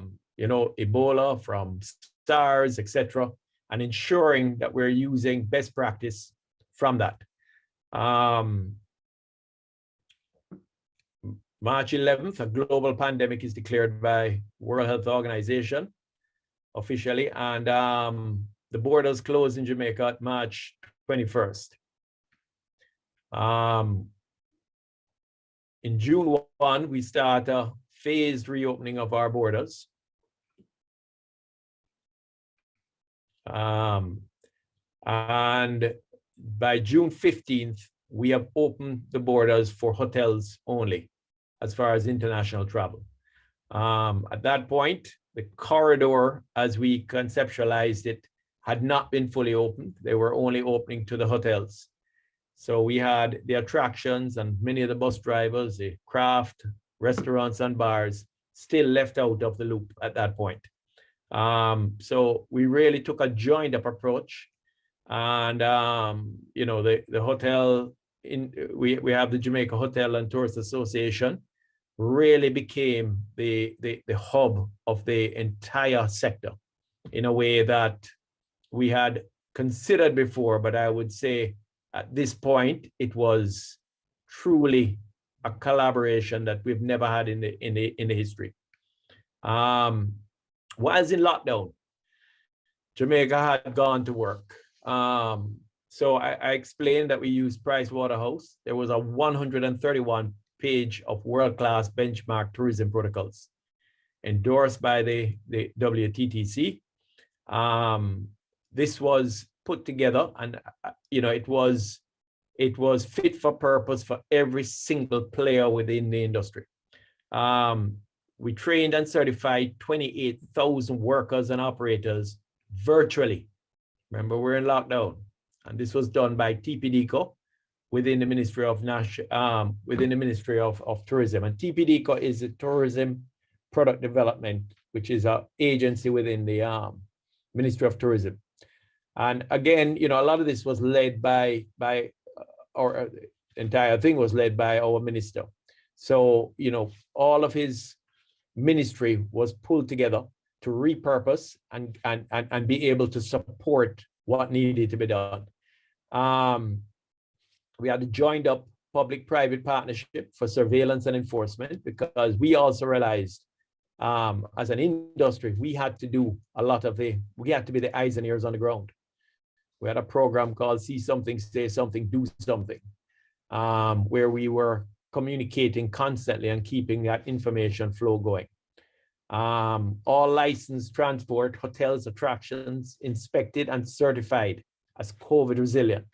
from SARS, etc., and ensuring that we're using best practice from that. March 11th, a global pandemic is declared by World Health Organization officially, and the borders closed in Jamaica at March 21st. In June 1, we start a phased reopening of our borders. And by June 15th, we have opened the borders for hotels only, as far as international travel. At that point, the corridor, as we conceptualized it, had not been fully opened. They were only opening to the hotels. So we had the attractions and many of the bus drivers, the craft, restaurants and bars still left out of the loop at that point. So we really took a joined up approach. And, you know, the hotel, we have the Jamaica Hotel and Tourist Association, really became the hub of the entire sector in a way that we had considered before, but I would say at this point, it was truly a collaboration that we've never had in the history. Whilst in lockdown, Jamaica had gone to work. So I explained that we used Price Waterhouse. There was a 131-page of world-class benchmark tourism protocols endorsed by the WTTC. This was put together, and you know, it was fit for purpose for every single player within the industry. We trained and certified 28,000 workers and operators virtually. Remember, we're in lockdown, and this was done by TPDCO within the Ministry of Tourism. And TPDCO is the Tourism Product Development, which is an agency within the Ministry of Tourism. And again, you know, a lot of this was led by or the entire thing was led by our minister. So, you know, all of his ministry was pulled together to repurpose and be able to support what needed to be done. We had a joined up public-private partnership for surveillance and enforcement, because we also realized as an industry, we had to do a lot of we had to be the eyes and ears on the ground. We had a program called See Something, Say Something, Do Something, where we were communicating constantly and keeping that information flow going. All licensed transport, hotels, attractions, inspected and certified as COVID resilient.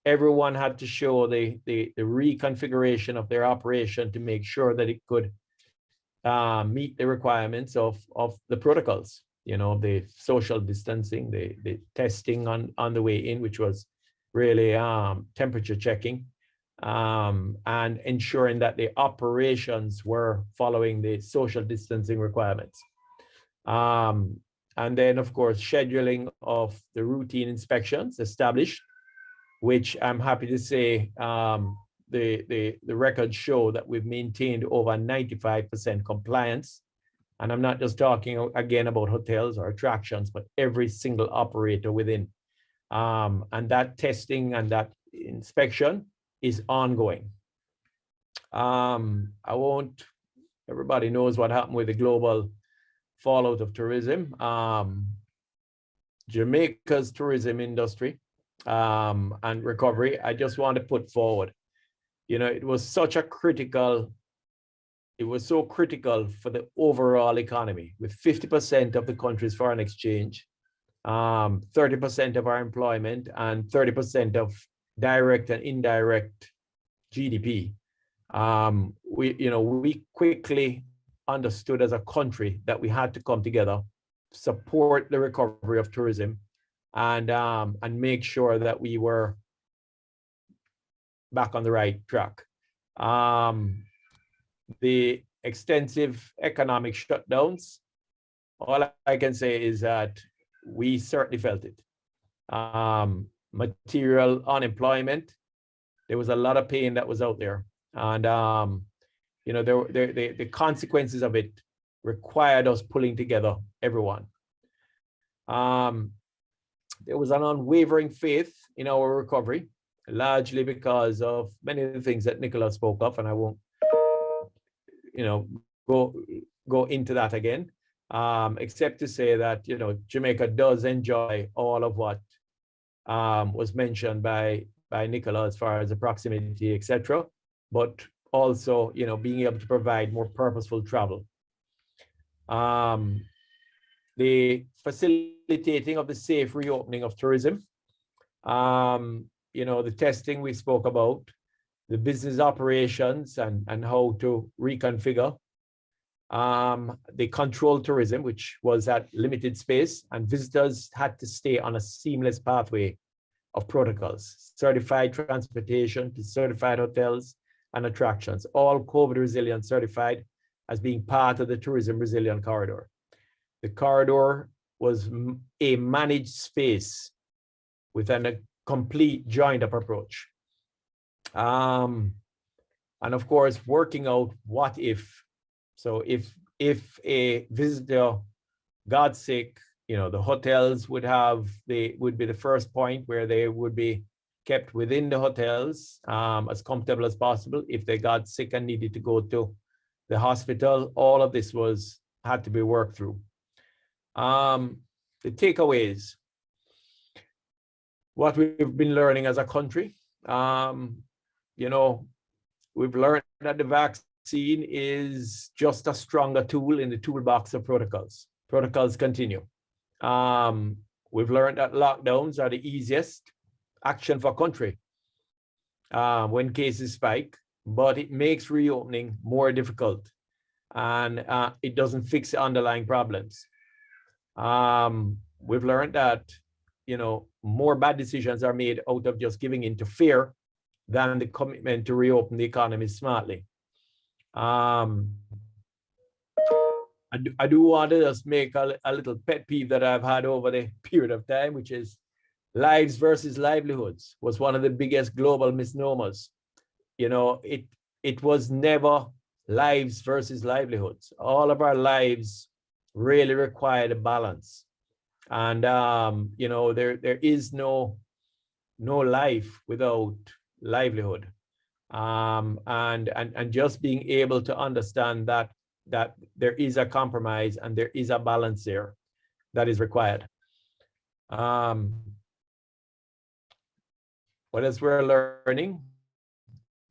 Everyone had to show the reconfiguration of their operation to make sure that it could meet the requirements of the protocols. You know, the social distancing, the testing on the way in, which was really temperature checking, and ensuring that the operations were following the social distancing requirements. And then, of course, scheduling of the routine inspections established, which I'm happy to say the records show that we've maintained over 95% compliance. And I'm not just talking again about hotels or attractions, but every single operator within. And that testing and that inspection is ongoing. Everybody knows what happened with the global fallout of tourism. Jamaica's tourism industry and recovery, I just want to put forward, you know, it was so critical for the overall economy, with 50% of the country's foreign exchange, 30% of our employment, and 30% of direct and indirect GDP. We quickly understood as a country that we had to come together, support the recovery of tourism, and make sure that we were back on the right track. The extensive economic shutdowns, all I can say is that we certainly felt it. Material unemployment, there was a lot of pain that was out there. And, you know, the consequences of it required us pulling together everyone. There was an unwavering faith in our recovery, largely because of many of the things that Nicola spoke of, and I won't go into that again, except to say that, Jamaica does enjoy all of what was mentioned by Nicola as far as the proximity, etc., but also, being able to provide more purposeful travel. The facilitating of the safe reopening of tourism, the testing we spoke about, the business operations and how to reconfigure, the controlled tourism, which was at limited space, and visitors had to stay on a seamless pathway of protocols, certified transportation to certified hotels and attractions, all COVID resilient certified as being part of the tourism resilient corridor. The corridor was a managed space with a complete joined up approach. And of course, working out what if. So if a visitor got sick, the hotels would be the first point where they would be kept within the hotels as comfortable as possible. If they got sick and needed to go to the hospital, all of this had to be worked through. The takeaways, what we've been learning as a country, we've learned that the vaccine is just a stronger tool in the toolbox of protocols. Protocols continue. We've learned that lockdowns are the easiest action for country when cases spike, but it makes reopening more difficult, and it doesn't fix the underlying problems. We've learned that, more bad decisions are made out of just giving in to fear than the commitment to reopen the economy smartly. I do want to just make a little pet peeve that I've had over the period of time, which is lives versus livelihoods was one of the biggest global misnomers. It was never lives versus livelihoods. All of our lives really required a balance. And, there is no life without livelihood. And just being able to understand that there is a compromise and there is a balance there that is required. What else we're learning?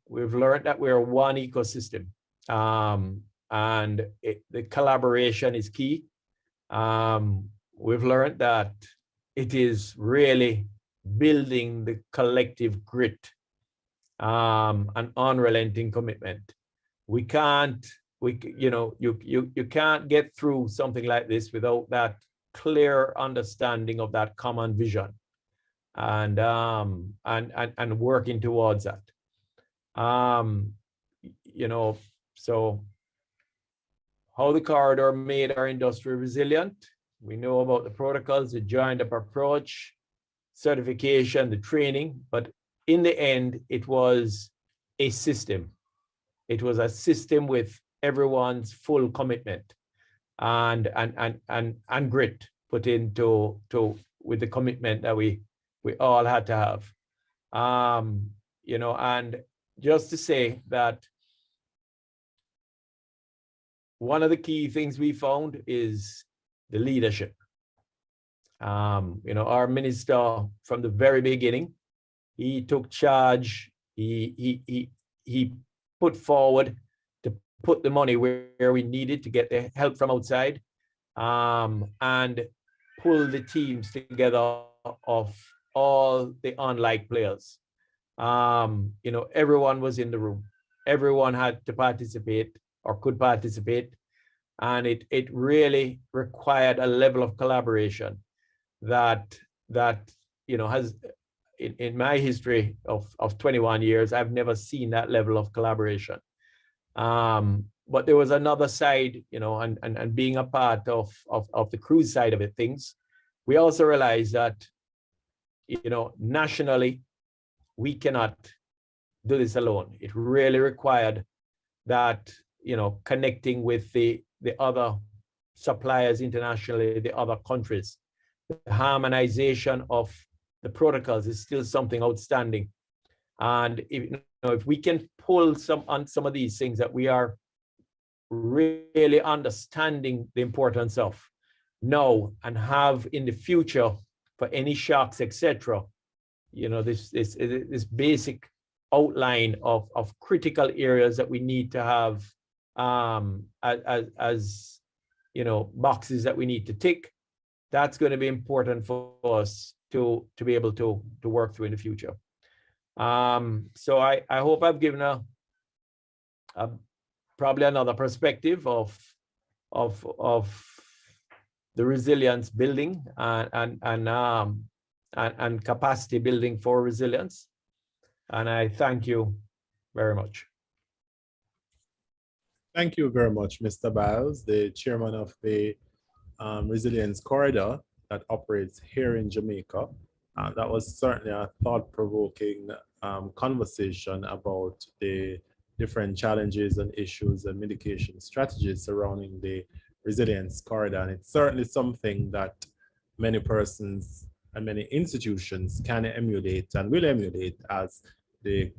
We've learned that we're one ecosystem, and the collaboration is key. We've learned that it is really building the collective grit, an unrelenting commitment. You can't get through something like this without that clear understanding of that common vision, and working towards that. So how the corridor made our industry resilient. We know about the protocols, the joined up approach, certification, the training, but in the end, it was a system. It was a system with everyone's full commitment and grit put into with the commitment that we all had to have. And just to say that one of the key things we found is the leadership. Our minister from the very beginning, he took charge. He put forward to put the money where we needed to get the help from outside, and pull the teams together of all the unlike players. Everyone was in the room. Everyone had to participate or could participate. And it really required a level of collaboration that has, in my history of 21 years, I've never seen that level of collaboration. But there was another side, and being a part of the cruise side of it, things, we also realized that, nationally, we cannot do this alone. It really required that, connecting with the other suppliers internationally, the other countries. The harmonization of the protocols is still something outstanding. And if we can pull on some of these things that we are really understanding the importance of now and have in the future for any shocks, etc. You know, this basic outline of critical areas that we need to have as you know, boxes that we need to tick. That's going to be important for us to be able to work through in the future. So I hope I've given a probably another perspective of the resilience building and capacity building for resilience. And I thank you very much. Thank you very much, Mr. Biles, the chairman of the Resilience Corridor that operates here in Jamaica. That was certainly a thought-provoking conversation about the different challenges and issues and mitigation strategies surrounding the Resilience Corridor. And it's certainly something that many persons and many institutions can emulate and will emulate as the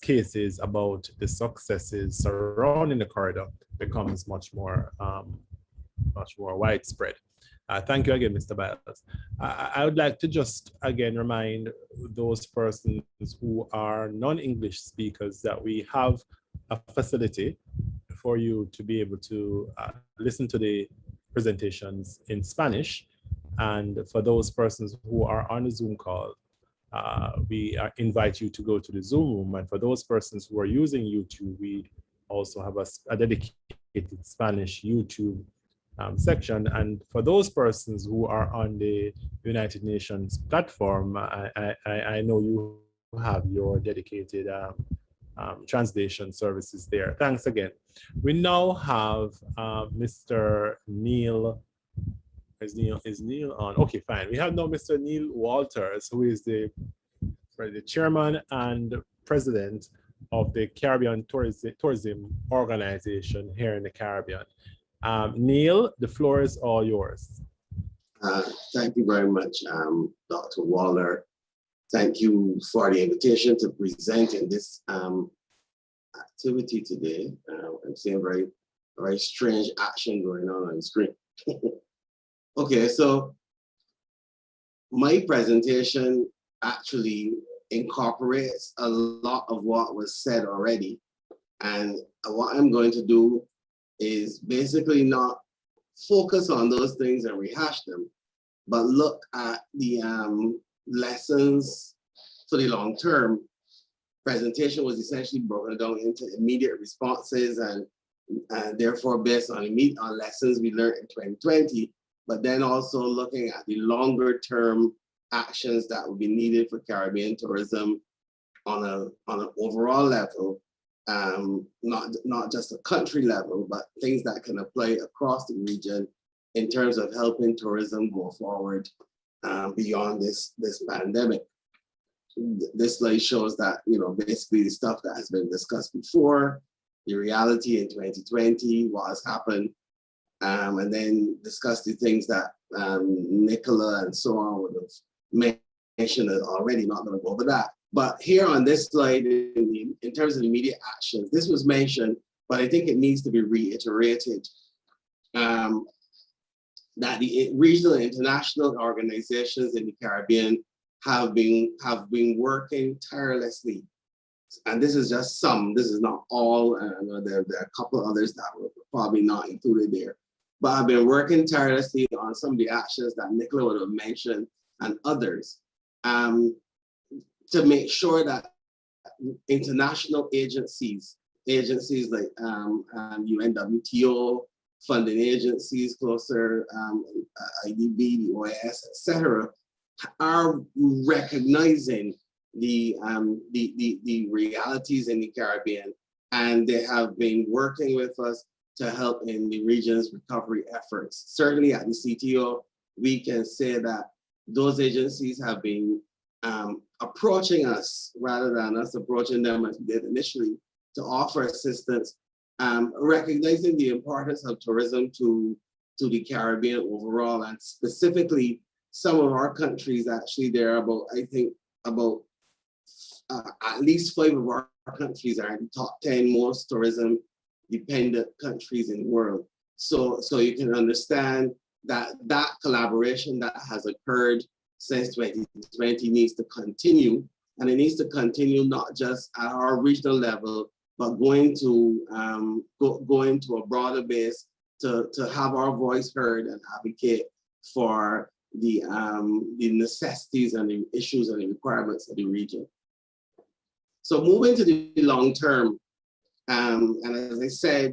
cases about the successes surrounding the corridor becomes much more widespread. Thank you again, Mr. Biles. I would like to just again remind those persons who are non-English speakers that we have a facility for you to be able to listen to the presentations in Spanish. And for those persons who are on the Zoom call, we invite you to go to the Zoom room. And for those persons who are using YouTube, we also have a dedicated Spanish YouTube section. And for those persons who are on the United Nations platform, I know you have your dedicated translation services there. Thanks again. We now have Mr. Neil. Is Neil on? Okay, fine. We have now Mr. Neil Walters, who is the chairman and president of the Caribbean Tourism Organization here in the Caribbean. Neil, the floor is all yours. Thank you very much, Dr. Waller. Thank you for the invitation to present in this activity today. I'm seeing a very strange action going on the screen. Okay, so my presentation actually incorporates a lot of what was said already. And what I'm going to do is basically not focus on those things and rehash them, but look at the lessons for the long term. Presentation was essentially broken down into immediate responses and therefore based on lessons we learned in 2020, but then also looking at the longer term actions that would be needed for Caribbean tourism on an overall level, not just a country level, but things that can apply across the region in terms of helping tourism go forward beyond this pandemic. This slide shows that, you know, basically the stuff that has been discussed before, the reality in 2020, what has happened, and then discuss the things that Nicola and so on would have mentioned already, not going to go over that. But here on this slide, in terms of immediate actions, this was mentioned, but I think it needs to be reiterated, that the regional and international organizations in the Caribbean have been working tirelessly. And this is just some, this is not all, there are a couple of others that were probably not included there. But I've been working tirelessly on some of the actions that Nicola would have mentioned and others to make sure that international agencies like UNWTO, funding agencies closer, IDB, the OAS, etc., are recognizing the realities in the Caribbean, and they have been working with us to help in the region's recovery efforts. Certainly at the CTO, we can say that those agencies have been approaching us rather than us approaching them as we did initially to offer assistance, recognizing the importance of tourism to the Caribbean overall, and specifically some of our countries. Actually, there are about, I think, about at least 5 of our countries are in the top 10 most tourism dependent countries in the world. So you can understand that collaboration that has occurred since 2020 needs to continue, and it needs to continue not just at our regional level, but going to a broader base to have our voice heard and advocate for the necessities and the issues and the requirements of the region. So moving to the long term, and as I said,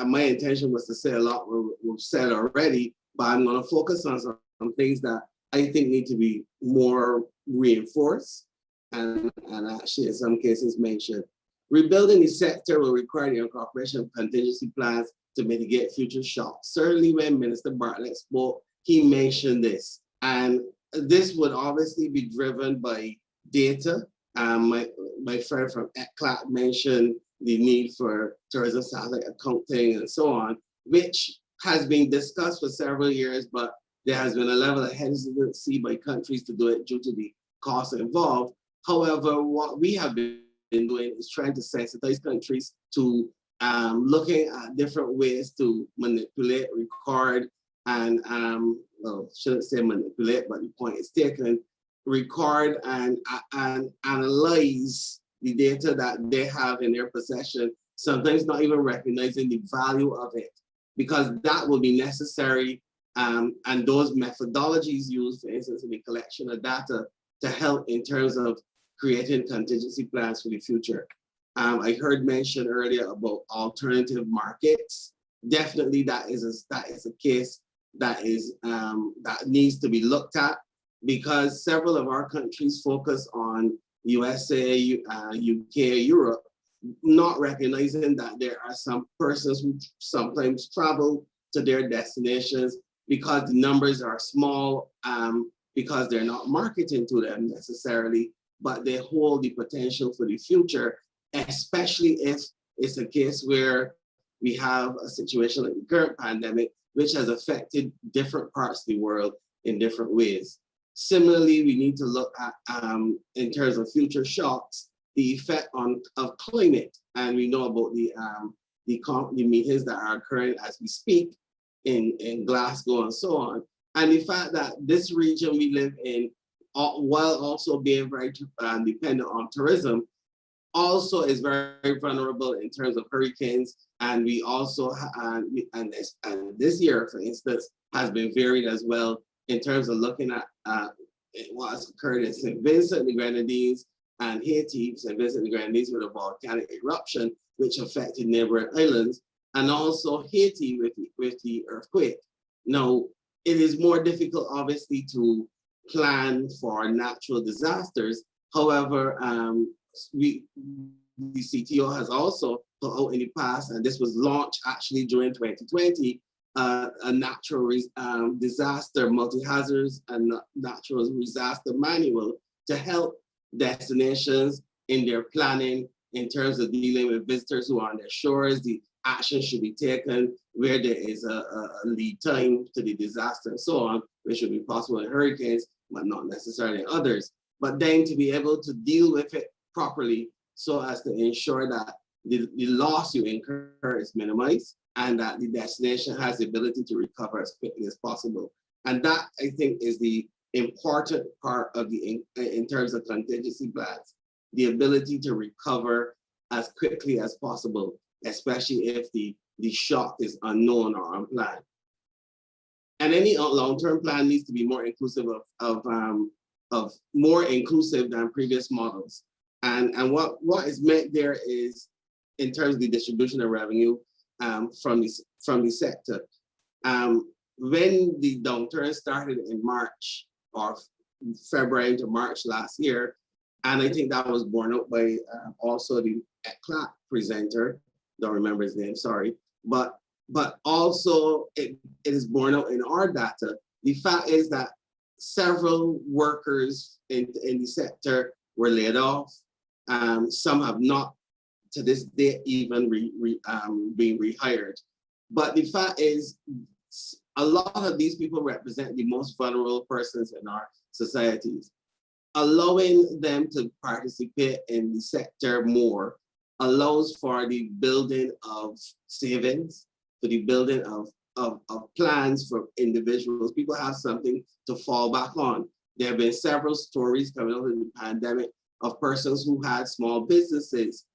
my intention was to say a lot we've said already, but I'm going to focus on some things that I think need to be more reinforced and actually in some cases mentioned. Rebuilding the sector will require the incorporation of contingency plans to mitigate future shocks. Certainly when Minister Bartlett spoke, he mentioned this, and this would obviously be driven by data. My friend from ECLAT mentioned the need for tourism satellite accounting and so on, which has been discussed for several years, but there has been a level of hesitancy by countries to do it due to the costs involved. However, what we have been doing is trying to sensitize countries to looking at different ways to manipulate, record, and well, shouldn't say manipulate, but the point is taken, record and analyze the data that they have in their possession, sometimes not even recognizing the value of it, because that will be necessary, and those methodologies used, for instance, in the collection of data to help in terms of creating contingency plans for the future. I heard mention earlier about alternative markets. Definitely that is a case that needs to be looked at, because several of our countries focus on USA, UK, Europe, not recognizing that there are some persons who sometimes travel to their destinations because the numbers are small, because they're not marketing to them necessarily, but they hold the potential for the future, especially if it's a case where we have a situation like the current pandemic, which has affected different parts of the world in different ways. Similarly, we need to look at, in terms of future shocks, the effect of climate. And we know about the meetings that are occurring as we speak in Glasgow and so on. And the fact that this region we live in, while also being very dependent on tourism, also is very vulnerable in terms of hurricanes. And we also, and this year, for instance, has been varied as well in terms of looking at what has occurred in St. Vincent and the Grenadines and Haiti. St. Vincent and the Grenadines with a volcanic eruption, which affected neighboring islands, and also Haiti with the earthquake. Now, it is more difficult, obviously, to plan for natural disasters. However, the CTO has also put out in the past, and this was launched actually during 2020, a natural disaster, multi-hazards and natural disaster manual to help destinations in their planning in terms of dealing with visitors who are on their shores. The action should be taken where there is a lead time to the disaster and so on, which should be possible in hurricanes, but not necessarily in others. But then to be able to deal with it properly so as to ensure that the loss you incur is minimized and that the destination has the ability to recover as quickly as possible. And that, I think, is the important part of in terms of contingency plans, the ability to recover as quickly as possible, especially if the shock is unknown or unplanned. And any long-term plan needs to be more inclusive of more inclusive than previous models. And what is meant there is, in terms of the distribution of revenue from the sector. When the downturn started in March or February into March last year, and I think that was borne out by also the ECLAT presenter, don't remember his name, sorry, but also it is borne out in our data. The fact is that several workers in the sector were laid off. Some have not to this day even being rehired. But the fact is, a lot of these people represent the most vulnerable persons in our societies. Allowing them to participate in the sector more allows for the building of savings, for the building of plans for individuals. People have something to fall back on. There have been several stories coming out of the pandemic of persons who had small businesses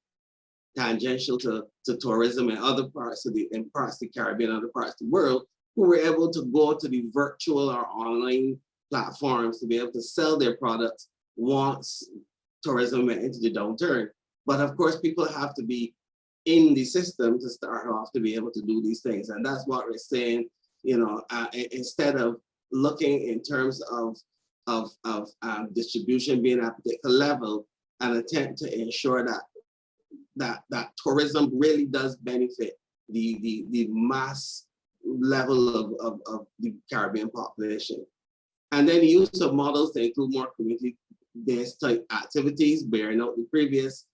tangential to tourism in other parts of the Caribbean, other parts of the world, who were able to go to the virtual or online platforms to be able to sell their products once tourism went into the downturn. But of course, people have to be in the system to start off to be able to do these things. And that's what we're saying, you know, instead of looking in terms of distribution being at a particular level, an attempt to ensure that tourism really does benefit the mass level of the Caribbean population. And then the use of models to include more community-based type activities, bearing out the previous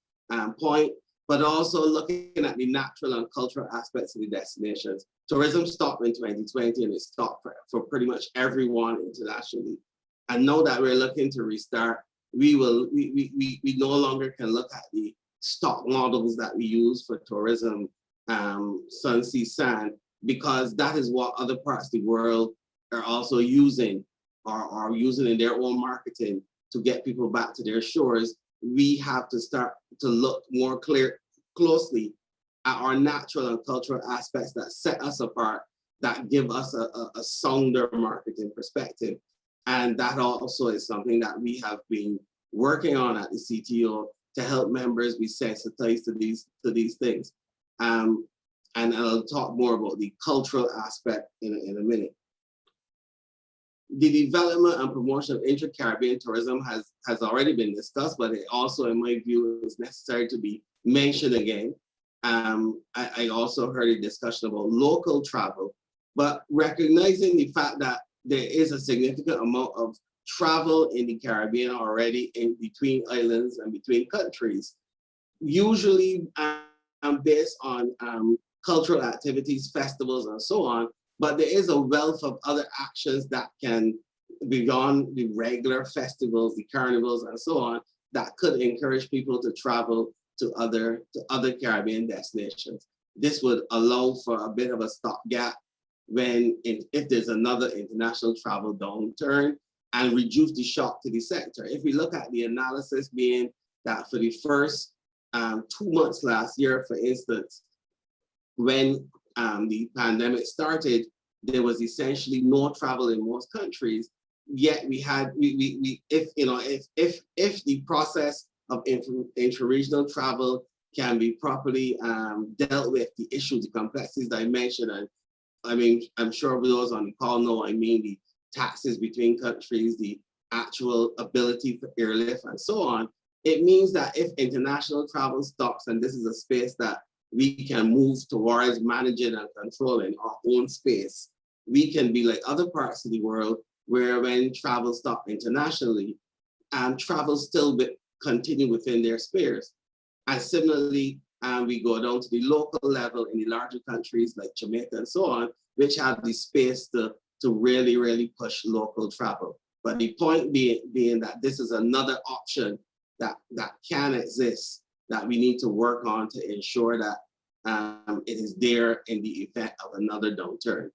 point, but also looking at the natural and cultural aspects of the destinations. Tourism stopped in 2020 and it stopped for pretty much everyone internationally. And now that we're looking to restart, we no longer can look at the stock models that we use for tourism, sun, sea, sand, because that is what other parts of the world are also using or are using in their own marketing to get people back to their shores. We have to start to look more closely at our natural and cultural aspects that set us apart, that give us a sounder marketing perspective. And that also is something that we have been working on at the CTO to help members be sensitized to these things. And I'll talk more about the cultural aspect in a minute. The development and promotion of intra-Caribbean tourism has already been discussed, but it also, in my view, is necessary to be mentioned again. I also heard a discussion about local travel, but recognizing the fact that there is a significant amount of travel in the Caribbean already in between islands and between countries, usually based on cultural activities, festivals, and so on. But there is a wealth of other actions that can, beyond the regular festivals, the carnivals, and so on, that could encourage people to travel to other Caribbean destinations. This would allow for a bit of a stopgap if there's another international travel downturn, and reduce the shock to the sector. If we look at the analysis being that for the first 2 months last year, for instance, when the pandemic started, there was essentially no travel in most countries. Yet we had, if the process of intra-regional travel can be properly dealt with, the issues, the complexities that I mentioned, and I mean, I'm sure those on the call know, I mean, the taxes between countries, the actual ability for airlift, and so on. It means that if international travel stops, and this is a space that we can move towards managing and controlling our own space, we can be like other parts of the world where when travel stops internationally, travel still continue within their spheres. And similarly, we go down to the local level in the larger countries like Jamaica and so on, which have the space to really, really push local travel. But the point being that this is another option that can exist, that we need to work on to ensure that it is there in the event of another downturn.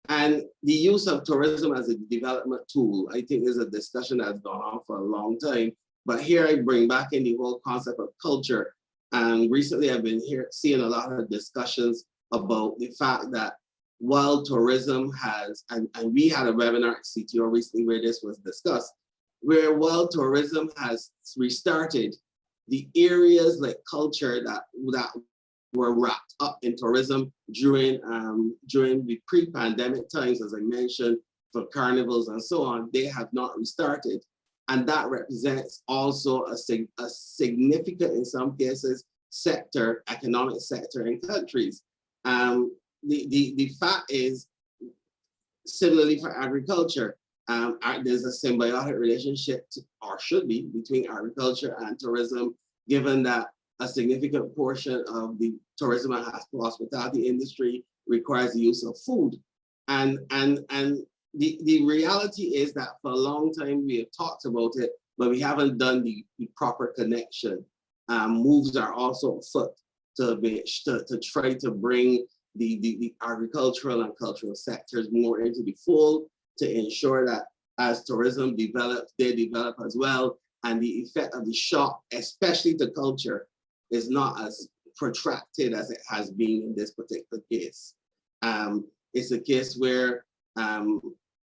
And the use of tourism as a development tool, I think, is a discussion that's gone on for a long time. But here I bring back in the whole concept of culture. And recently I've been seeing a lot of discussions about the fact that while tourism has, and we had a webinar at CTO recently where this was discussed, where while tourism has restarted, the areas like culture that were wrapped up in tourism during the pre-pandemic times, as I mentioned, for carnivals and so on, they have not restarted. And that represents also a significant, in some cases, economic sector in countries. The fact is, similarly for agriculture, there's a symbiotic relationship, or should be, between agriculture and tourism, given that a significant portion of the tourism and hospitality industry requires the use of food. And the reality is that for a long time we have talked about it, but we haven't done the proper connection. moves are also afoot to try to bring the agricultural and cultural sectors more into the fold, to ensure that as tourism develops, they develop as well, and the effect of the shock, especially to culture, is not as protracted as it has been in this particular case. It's a case where,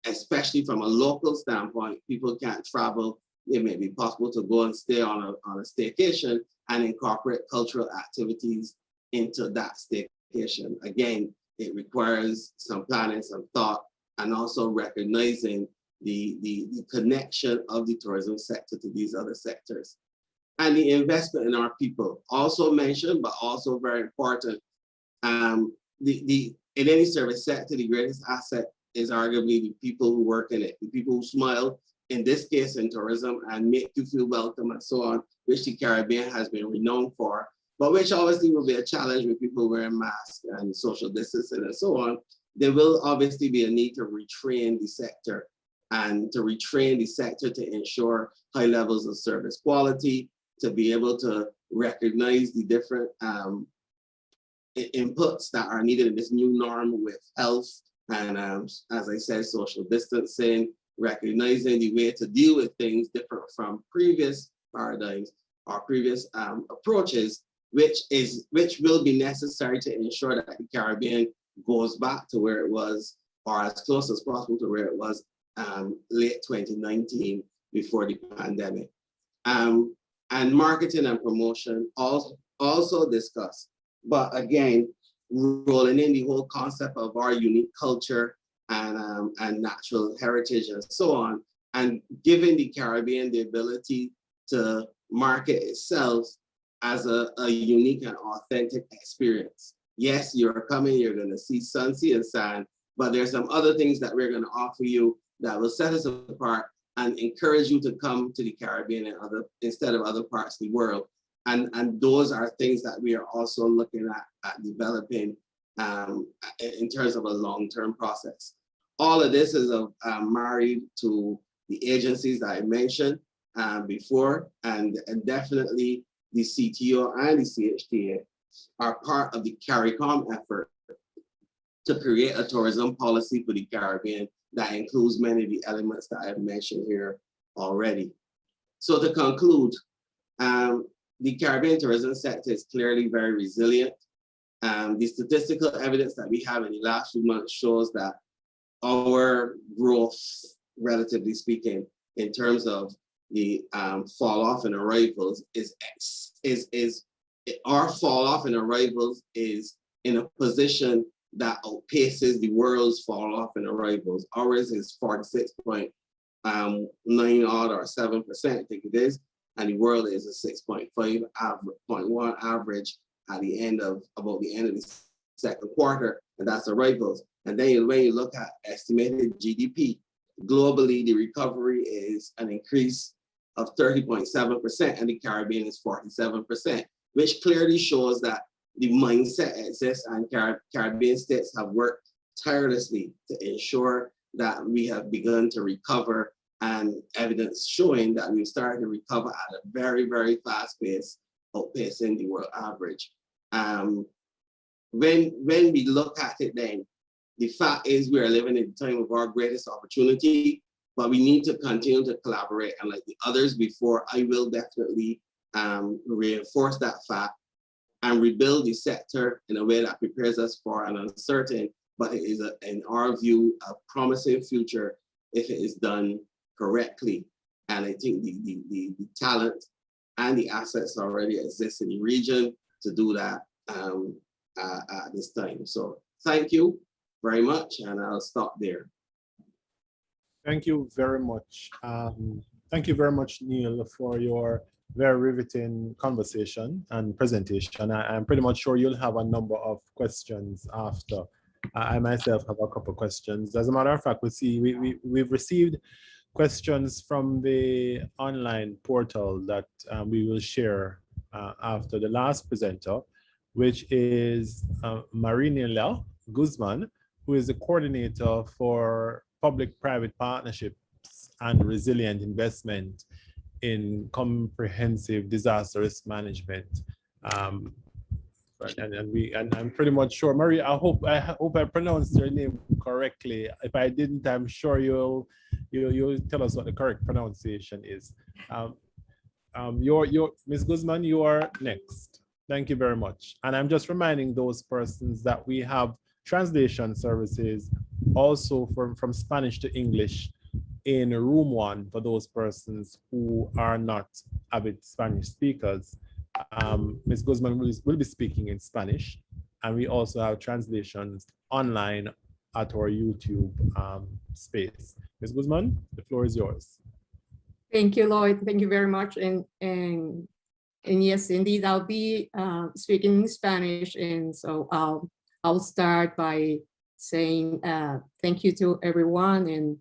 especially from a local standpoint, people can't travel. It may be possible to go and stay on a staycation and incorporate cultural activities into that staycation. Again, it requires some planning, some thought, and also recognizing the connection of the tourism sector to these other sectors. And the investment in our people, also mentioned, but also very important. In any service sector, the greatest asset is arguably the people who work in it, the people who smile, in this case in tourism, and make you feel welcome and so on, which the Caribbean has been renowned for, but which obviously will be a challenge with people wearing masks and social distancing and so on. There will obviously be a need to retrain the sector, and to retrain the sector to ensure high levels of service quality, to be able to recognize the different inputs that are needed in this new norm with health and, as I said, social distancing, recognizing the way to deal with things different from previous paradigms or previous approaches, which will be necessary to ensure that the Caribbean goes back to where it was, or as close as possible to where it was late 2019 before the pandemic. And marketing and promotion also discussed, but again, rolling in the whole concept of our unique culture and natural heritage and so on, and giving the Caribbean the ability to market itself as a unique and authentic experience. Yes, you're coming, you're gonna see sun, sea, and sand, but there's some other things that we're gonna offer you that will set us apart and encourage you to come to the Caribbean and instead of other parts of the world. And those are things that we are also looking at developing in terms of a long-term process. All of this is married to the agencies that I mentioned before, and definitely the CTO and the CHTA are part of the CARICOM effort to create a tourism policy for the Caribbean that includes many of the elements that I've mentioned here already. So to conclude, the Caribbean tourism sector is clearly very resilient. The statistical evidence that we have in the last few months shows that our growth, relatively speaking, in terms of the fall off in arrivals our fall off in arrivals is in a position that outpaces the world's fall off in arrivals. Ours is 46.9 odd or 7%, I think it is, and the world is a 6.1 average at the end of the second quarter, and that's arrivals. And then when you look at estimated GDP, globally the recovery is an increase of 30.7%, and the Caribbean is 47%, which clearly shows that the mindset exists, and Caribbean states have worked tirelessly to ensure that we have begun to recover, and evidence showing that we've started to recover at a very, very fast pace, outpacing the world average. When we look at it then, the fact is we are living in the time of our greatest opportunity, but we need to continue to collaborate. And like the others before, I will definitely reinforce that fact and rebuild the sector in a way that prepares us for an uncertain, but it is, in our view, a promising future if it is done correctly. And I think the talent and the assets already exist in the region to do that at this time. So thank you very much, and I'll stop there. Thank you very much. Thank you very much, Neil, for your very riveting conversation and presentation. I'm pretty much sure you'll have a number of questions after. I myself have a couple of questions. As a matter of fact, we've received questions from the online portal that we will share after the last presenter, which is Marinela Guzman, who is the coordinator for public-private partnerships and resilient investment in comprehensive disaster risk management. And I'm pretty much sure, Marie, I hope I pronounced your name correctly. If I didn't, I'm sure you'll tell us what the correct pronunciation is. Ms. Guzman, you are next. Thank you very much. And I'm just reminding those persons that we have translation services also from Spanish to English in room 1 for those persons who are not avid Spanish speakers. Ms. Guzman will be speaking in Spanish, and we also have translations online at our YouTube space. Ms. Guzman, the floor is yours. Thank you, Lloyd. Thank you very much. And yes, indeed, I'll be speaking in Spanish, and so I'll start by saying thank you to everyone and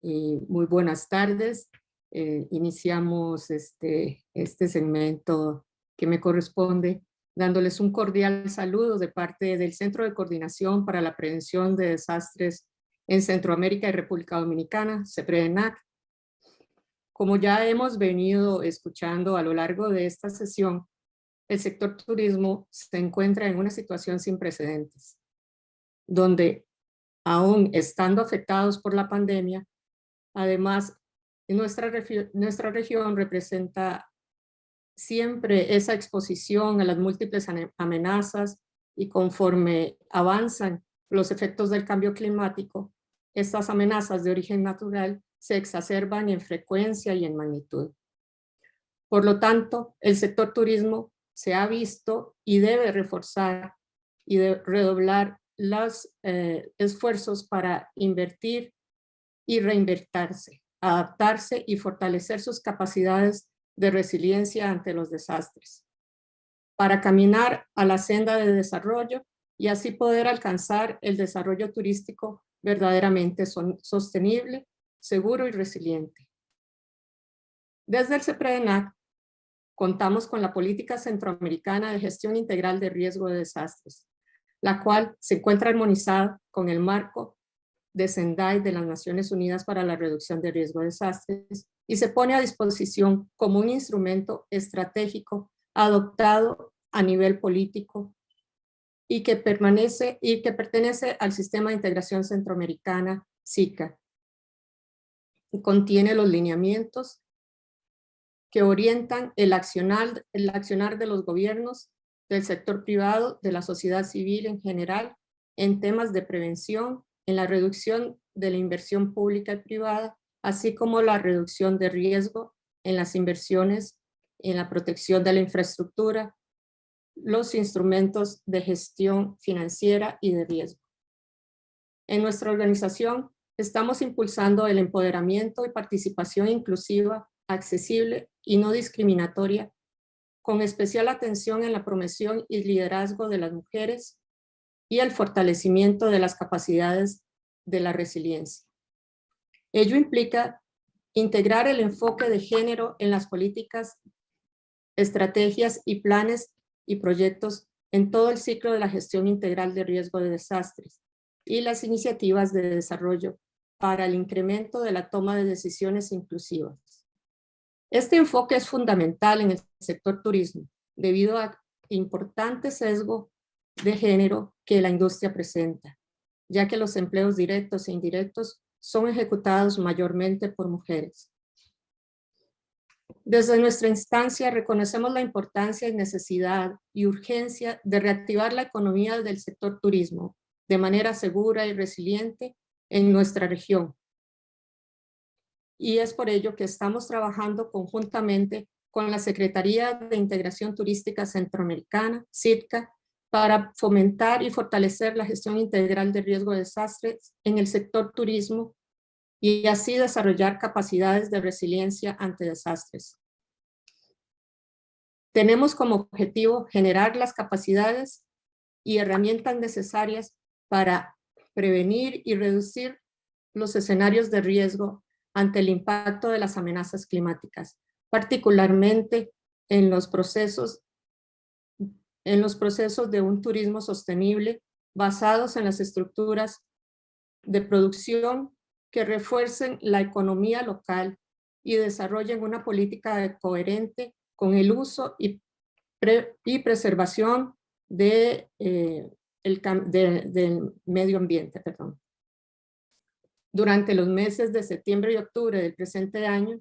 muy buenas tardes. Iniciamos este segmento que me corresponde dándoles un cordial saludo de parte del Centro de Coordinación para la Prevención de Desastres en Centroamérica y República Dominicana, CEPREDENAC. Como ya hemos venido escuchando a lo largo de esta sesión, el sector turismo se encuentra en una situación sin precedentes, donde aún estando afectados por la pandemia, además nuestra región representa siempre esa exposición a las múltiples amenazas, y conforme avanzan los efectos del cambio climático, estas amenazas de origen natural se exacerban en frecuencia y en magnitud. Por lo tanto, el sector turismo se ha visto y debe reforzar y redoblar los esfuerzos para invertir y reinvertirse, adaptarse y fortalecer sus capacidades de resiliencia ante los desastres, para caminar a la senda de desarrollo y así poder alcanzar el desarrollo turístico verdaderamente sostenible, seguro y resiliente. Desde el CEPREDENAC contamos con la Política Centroamericana de Gestión Integral de Riesgo de Desastres, la cual se encuentra armonizada con el marco de Sendai de las Naciones Unidas para la Reducción de Riesgo de Desastres y se pone a disposición como un instrumento estratégico adoptado a nivel político y que pertenece al Sistema de Integración Centroamericana, SICA. Y contiene los lineamientos que orientan el accionar de los gobiernos, del sector privado, de la sociedad civil en general, en temas de prevención, en la reducción de la inversión pública y privada, así como la reducción de riesgo en las inversiones, en la protección de la infraestructura, los instrumentos de gestión financiera y de riesgo. En nuestra organización estamos impulsando el empoderamiento y participación inclusiva, accesible y no discriminatoria, con especial atención en la promoción y liderazgo de las mujeres y el fortalecimiento de las capacidades de la resiliencia. Ello implica integrar el enfoque de género en las políticas, estrategias y planes y proyectos en todo el ciclo de la gestión integral de riesgo de desastres y las iniciativas de desarrollo para el incremento de la toma de decisiones inclusivas. Este enfoque es fundamental en el sector turismo debido al importante sesgo de género que la industria presenta, ya que los empleos directos e indirectos son ejecutados mayormente por mujeres. Desde nuestra instancia reconocemos la importancia y necesidad y urgencia de reactivar la economía del sector turismo de manera segura y resiliente en nuestra región. Y es por ello que estamos trabajando conjuntamente con la Secretaría de Integración Turística Centroamericana, SITCA, para fomentar y fortalecer la gestión integral de riesgo de desastres en el sector turismo y así desarrollar capacidades de resiliencia ante desastres. Tenemos como objetivo generar las capacidades y herramientas necesarias para prevenir y reducir los escenarios de riesgo ante el impacto de las amenazas climáticas, particularmente en los procesos de un turismo sostenible basados en las estructuras de producción que refuercen la economía local y desarrollen una política coherente con el uso y preservación del medio ambiente. Perdón. Durante los meses de septiembre y octubre del presente año,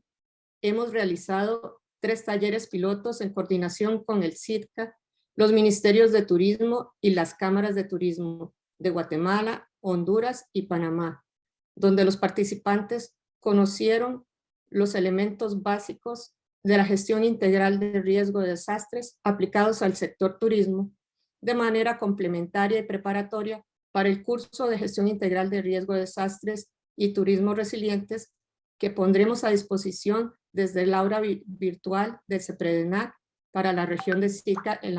hemos realizado 3 talleres pilotos en coordinación con el CITCA, los ministerios de turismo y las cámaras de turismo de Guatemala, Honduras y Panamá, donde los participantes conocieron los elementos básicos de la gestión integral de riesgo de desastres aplicados al sector turismo de manera complementaria y preparatoria para el curso de gestión integral de riesgo de desastres y turismo resilientes que pondremos a disposición desde el aula virtual del CEPREDENAC para la región de SICA en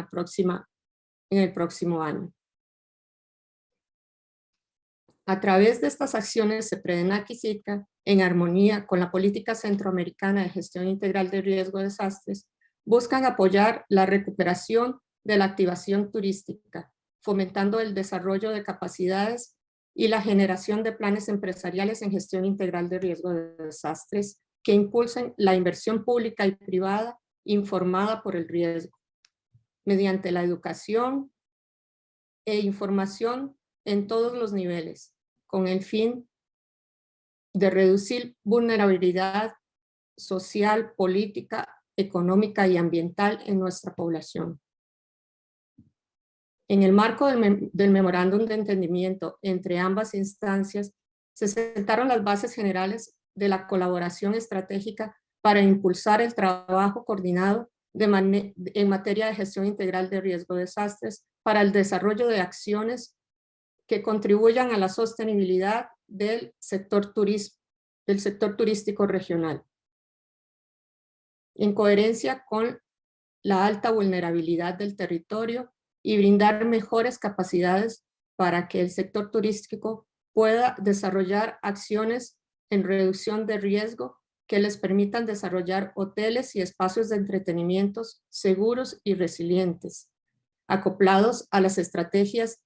el próximo año. A través de estas acciones, CEPREDENAC y SICA, en armonía con la política centroamericana de gestión integral de riesgo de desastres, buscan apoyar la recuperación de la activación turística, fomentando el desarrollo de capacidades y la generación de planes empresariales en gestión integral de riesgo de desastres que impulsen la inversión pública y privada informada por el riesgo, mediante la educación e información en todos los niveles, con el fin de reducir vulnerabilidad social, política, económica y ambiental en nuestra población. En el marco del memorándum de entendimiento entre ambas instancias, se sentaron las bases generales de la colaboración estratégica para impulsar el trabajo coordinado en materia de gestión integral de riesgo de desastres para el desarrollo de acciones que contribuyan a la sostenibilidad del sector turístico regional, en coherencia con la alta vulnerabilidad del territorio y brindar mejores capacidades para que el sector turístico pueda desarrollar acciones en reducción de riesgo que les permitan desarrollar hoteles y espacios de entretenimiento seguros y resilientes, acoplados a las estrategias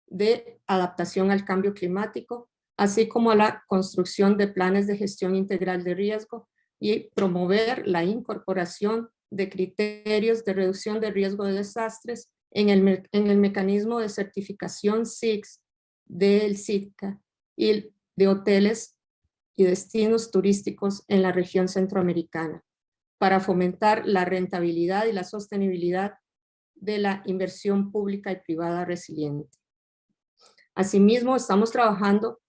de adaptación al cambio climático, así como a la construcción de planes de gestión integral de riesgo y promover la incorporación de criterios de reducción de riesgo de desastres en el mecanismo de certificación SIX del CITCA y de hoteles y destinos turísticos en la región centroamericana, para fomentar la rentabilidad y la sostenibilidad de la inversión pública y privada resiliente. Asimismo, estamos trabajando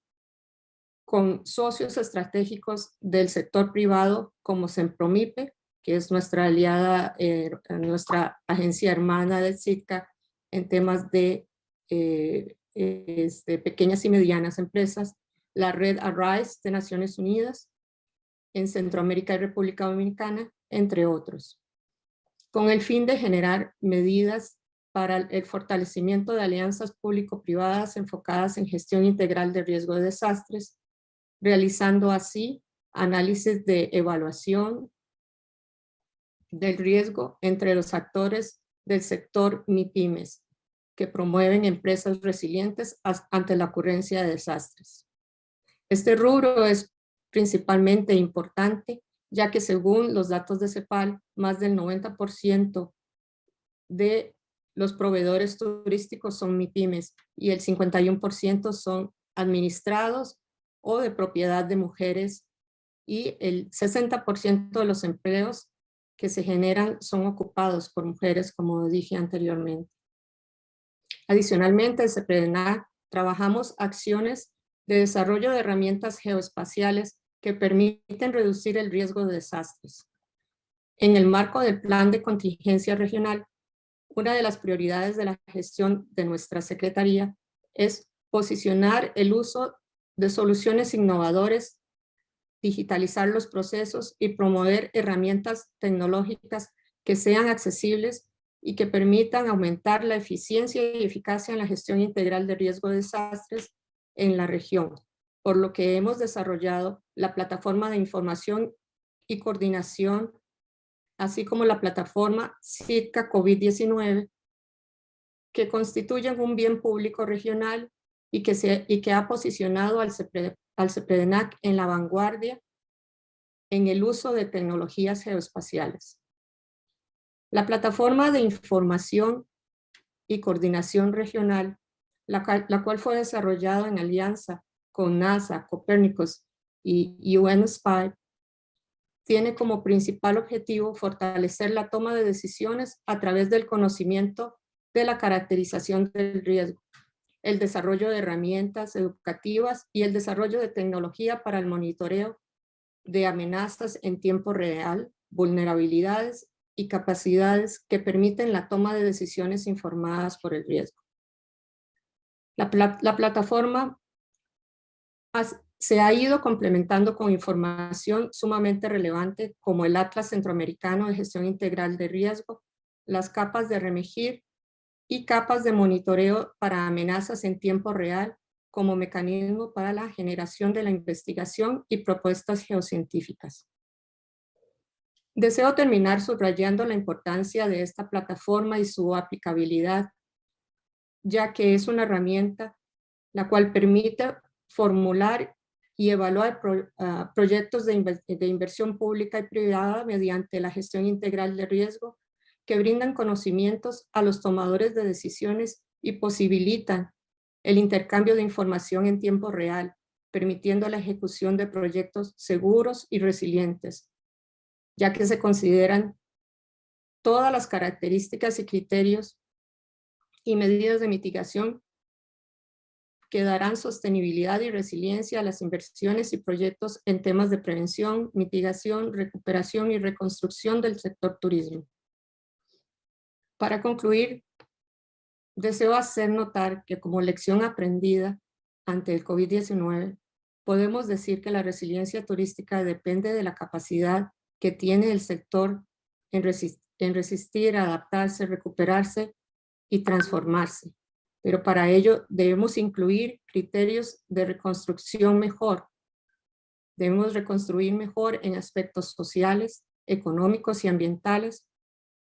con socios estratégicos del sector privado como Sempromipe, que es nuestra aliada, nuestra agencia hermana del CITCA en temas de pequeñas y medianas empresas, la red Arise de Naciones Unidas en Centroamérica y República Dominicana, entre otros, con el fin de generar medidas para el fortalecimiento de alianzas público-privadas enfocadas en gestión integral de riesgo de desastres, realizando así análisis de evaluación del riesgo entre los actores del sector MIPYMES, que promueven empresas resilientes ante la ocurrencia de desastres. Este rubro es principalmente importante, ya que según los datos de CEPAL, más del 90% de los proveedores turísticos son MIPYMES y el 51% son administrados o de propiedad de mujeres, y el 60% de los empleos que se generan son ocupados por mujeres, como dije anteriormente. Adicionalmente, en CEPREDENAC trabajamos acciones de desarrollo de herramientas geoespaciales que permiten reducir el riesgo de desastres. En el marco del Plan de Contingencia Regional, una de las prioridades de la gestión de nuestra Secretaría es posicionar el uso de soluciones innovadoras, digitalizar los procesos y promover herramientas tecnológicas que sean accesibles y que permitan aumentar la eficiencia y eficacia en la gestión integral de riesgo de desastres en la región, por lo que hemos desarrollado la plataforma de información y coordinación, así como la plataforma CITCA COVID-19, que constituyen un bien público regional y que ha posicionado al CEPREDENAC en la vanguardia en el uso de tecnologías geoespaciales. La plataforma de información y coordinación regional, la cual fue desarrollada en alianza con NASA, Copérnicos y UNSPI, tiene como principal objetivo fortalecer la toma de decisiones a través del conocimiento de la caracterización del riesgo, el desarrollo de herramientas educativas y el desarrollo de tecnología para el monitoreo de amenazas en tiempo real, vulnerabilidades y capacidades que permiten la toma de decisiones informadas por el riesgo. La plataforma se ha ido complementando con información sumamente relevante como el Atlas Centroamericano de Gestión Integral de Riesgo, las capas de REMEGIR y capas de monitoreo para amenazas en tiempo real como mecanismo para la generación de la investigación y propuestas geocientíficas. Deseo terminar subrayando la importancia de esta plataforma y su aplicabilidad, ya que es una herramienta la cual permite formular y evaluar proyectos de inversión pública y privada mediante la gestión integral de riesgo que brindan conocimientos a los tomadores de decisiones y posibilitan el intercambio de información en tiempo real, permitiendo la ejecución de proyectos seguros y resilientes, ya que se consideran todas las características y criterios y medidas de mitigación que darán sostenibilidad y resiliencia a las inversiones y proyectos en temas de prevención, mitigación, recuperación y reconstrucción del sector turismo. Para concluir, deseo hacer notar que como lección aprendida ante el COVID-19, podemos decir que la resiliencia turística depende de la capacidad que tiene el sector en resistir, adaptarse, recuperarse y transformarse. Pero para ello debemos incluir criterios de reconstrucción mejor. Debemos reconstruir mejor en aspectos sociales, económicos y ambientales,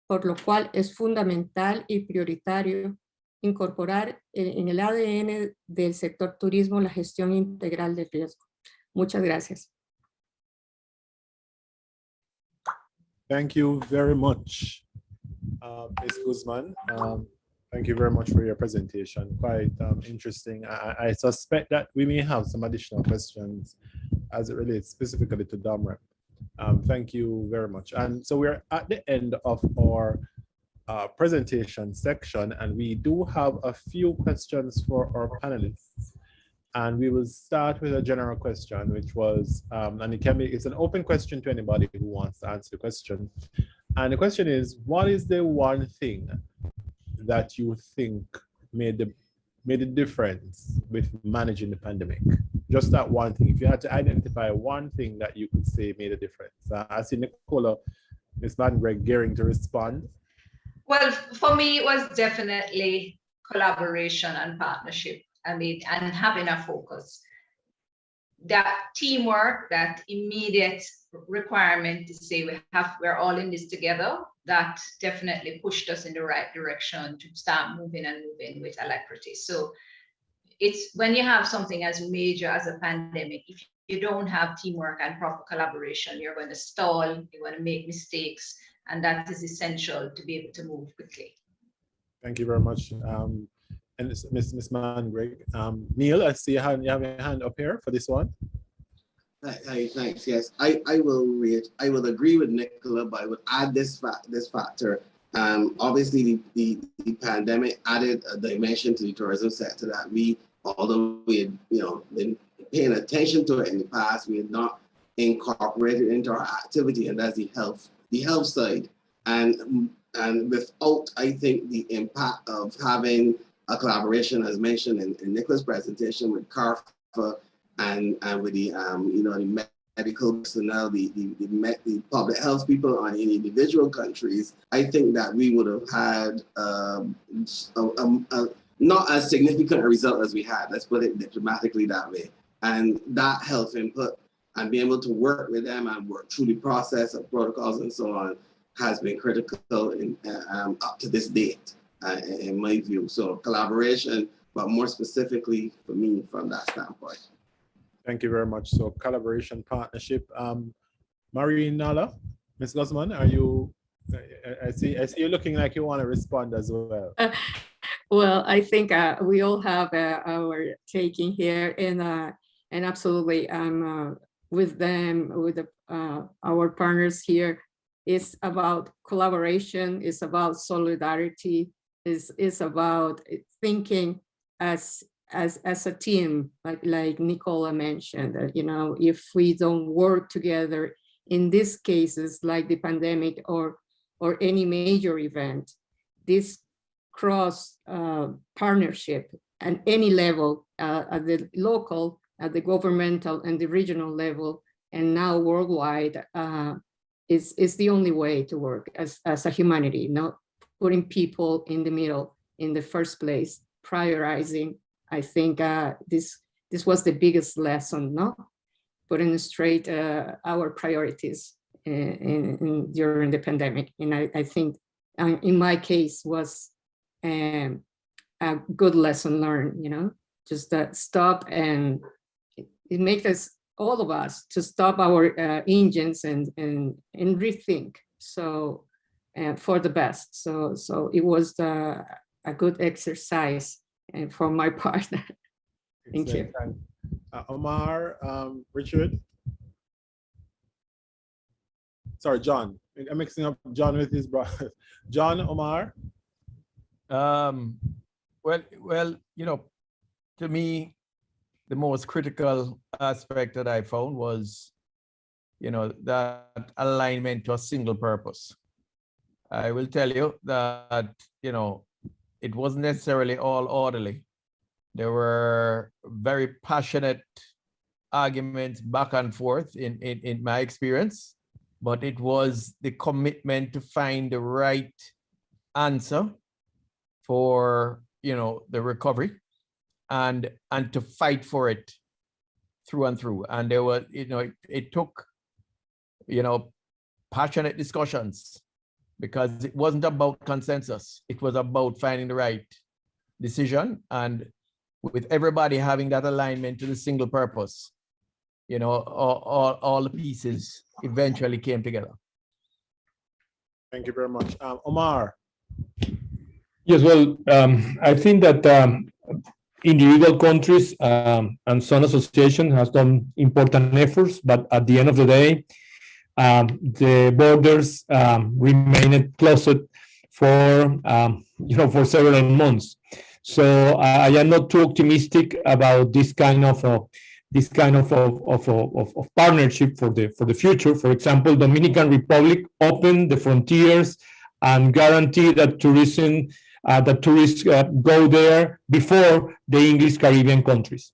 por lo cual es fundamental y prioritario incorporar en el ADN del sector turismo la gestión integral de riesgo. Muchas gracias. Thank you very much, Ms. Guzman. Thank you very much for your presentation. Quite interesting. I suspect that we may have some additional questions as it relates specifically to DOMREP. Thank you very much. And so we're at the end of our presentation section, and we do have a few questions for our panelists. And we will start with a general question, which was, and it's an open question to anybody who wants to answer the question. And the question is, what is the one thing that you think made the difference with managing the pandemic? Just that one thing. If you had to identify one thing that you could say made a difference. I see Nicola, Ms. Mangreg, gearing to respond. Well, for me, it was definitely collaboration and partnership. I mean, and having a focus. That teamwork, that immediate requirement to say we're all in this together, that definitely pushed us in the right direction to start moving with alacrity. So it's when you have something as major as a pandemic, if you don't have teamwork and proper collaboration, you're going to stall, you're going to make mistakes, and that is essential to be able to move quickly. Thank you very much. And Ms. Mangreg. Neil, I see you have your hand up here for this one. Hi, thanks. Yes, I will agree with Nicola, but I would add this factor. Obviously, the pandemic added a dimension to the tourism sector that we, although we had been paying attention to it in the past, we had not incorporated into our activity, and that's the health side. And without, I think, the impact of having a collaboration, as mentioned in Nicola's presentation, with CARFA and with the the medical personnel, the public health people on in individual countries, I think that we would have had not as significant a result as we had. Let's put it diplomatically that way. And that health input and being able to work with them and work through the process of protocols and so on has been critical in, up to this date. In my view. So collaboration, but more specifically for me from that standpoint. Thank you very much. So collaboration, partnership. Marinala, Ms. Guzman, are you, I see you looking like you want to respond as well. Well, I think we all have our taking here, and absolutely, I'm with them, with our partners here. It's about collaboration. It's about solidarity. It's about thinking as a team, like Nicola mentioned. That, you know, if we don't work together in these cases, like the pandemic or any major event, this cross partnership at any level, at the local, at the governmental and the regional level, and now worldwide, is the only way to work as a humanity, not putting people in the middle in the first place, prioritizing. I think this was the biggest lesson, no? Putting straight our priorities during the pandemic. And I think in my case was a good lesson learned, you know, just stop, and it makes us, all of us, to stop our engines and rethink. So for the best. So it was a good exercise for my part. Thank you. Omar, Richard. Sorry, John. I'm mixing up John with his brother. John, Omar. Well, you know, to me, the most critical aspect that I found was, you know, that alignment to a single purpose. I will tell you that, you know, it wasn't necessarily all orderly. There were very passionate arguments back and forth in my experience, but it was the commitment to find the right answer for, you know, the recovery, and to fight for it through and through. And there was, you know, it took, you know, passionate discussions, because it wasn't about consensus. It was about finding the right decision, and with everybody having that alignment to the single purpose, you know, all the pieces eventually came together. Thank you very much. Omar. Yes, well, I think that individual countries and some association has done important efforts, but at the end of the day, the borders remained closed for for several months. So I am not too optimistic about this kind of partnership for the future. For example, Dominican Republic opened the frontiers and guarantee that tourists go there before the English Caribbean countries.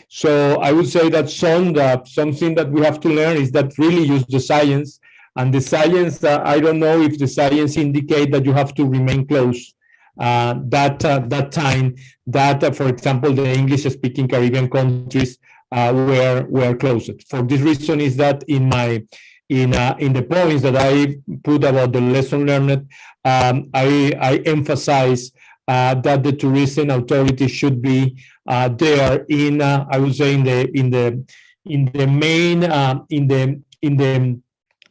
So I would say that something that we have to learn is that really use the science, and the science, I don't know if the science indicate that you have to remain close that time that, for example, the English-speaking Caribbean countries were closed. For this reason is that in the points that I put about the lesson learned, I emphasize that the tourism authority should be there in I would say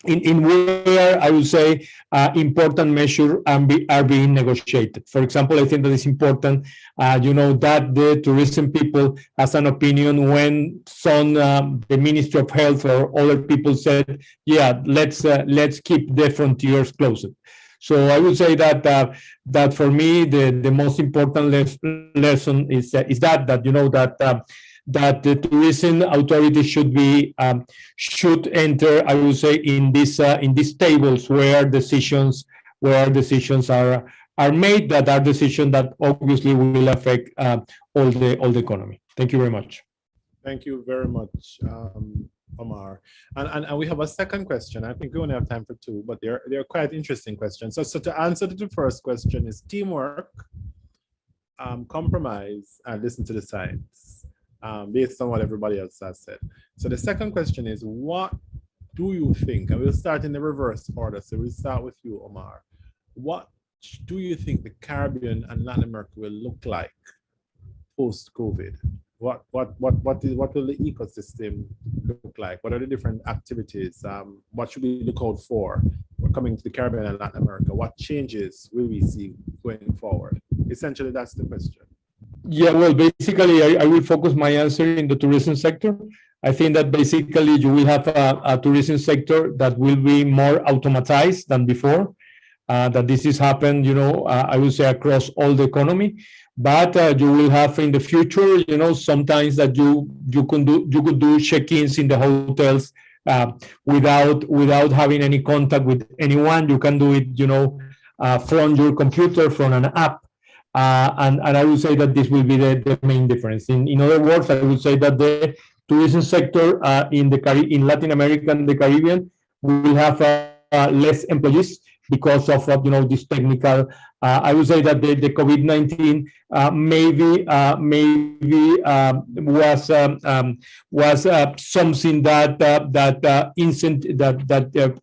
in where I would say important measures are being negotiated. For example, I think that it's important, that the tourism people has an opinion when the Ministry of Health or other people said, yeah, let's keep the frontiers closed. So I would say that for me the most important lesson is that the tourism authority should enter, I would say, in these tables where decisions are made, that are decisions that obviously will affect all the economy. Thank you very much. Thank you very much, Omar. And we have a second question. I think we only have time for two, but they're quite interesting questions. So to answer to the first question is teamwork, compromise, and listen to the science, based on what everybody else has said. So the second question is, what do you think, and we'll start in the reverse order. So we'll start with you, Omar. What do you think the Caribbean and Latin America will look like post-COVID? What will the ecosystem look like? What are the different activities? What should we look out for? We're coming to the Caribbean and Latin America. What changes will we see going forward? Essentially, that's the question. Yeah, well, basically, I will focus my answer in the tourism sector. I think that basically you will have a tourism sector that will be more automatized than before. That this has happened, I would say across all the economy. But you will have in the future, sometimes that you could do check-ins in the hotels without having any contact with anyone. You can do it, from your computer, from an app. And I would say that this will be the main difference. In other words, I would say that the tourism sector in Latin America and the Caribbean will have less employees because of this technical. I would say that the COVID-19 maybe was something that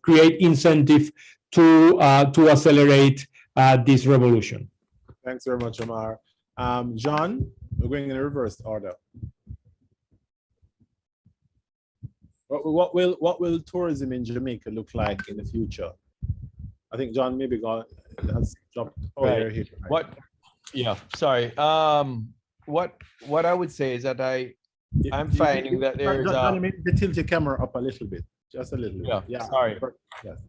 create incentive to accelerate this revolution. Thanks very much, Omar. John, we're going in a reverse order. What will tourism in Jamaica look like in the future? I think John maybe has dropped over here. Right. Sorry. What I would say is that I'm finding that there's John, maybe tilt your camera up a little bit, just a little bit. Yeah. Sorry. Yes.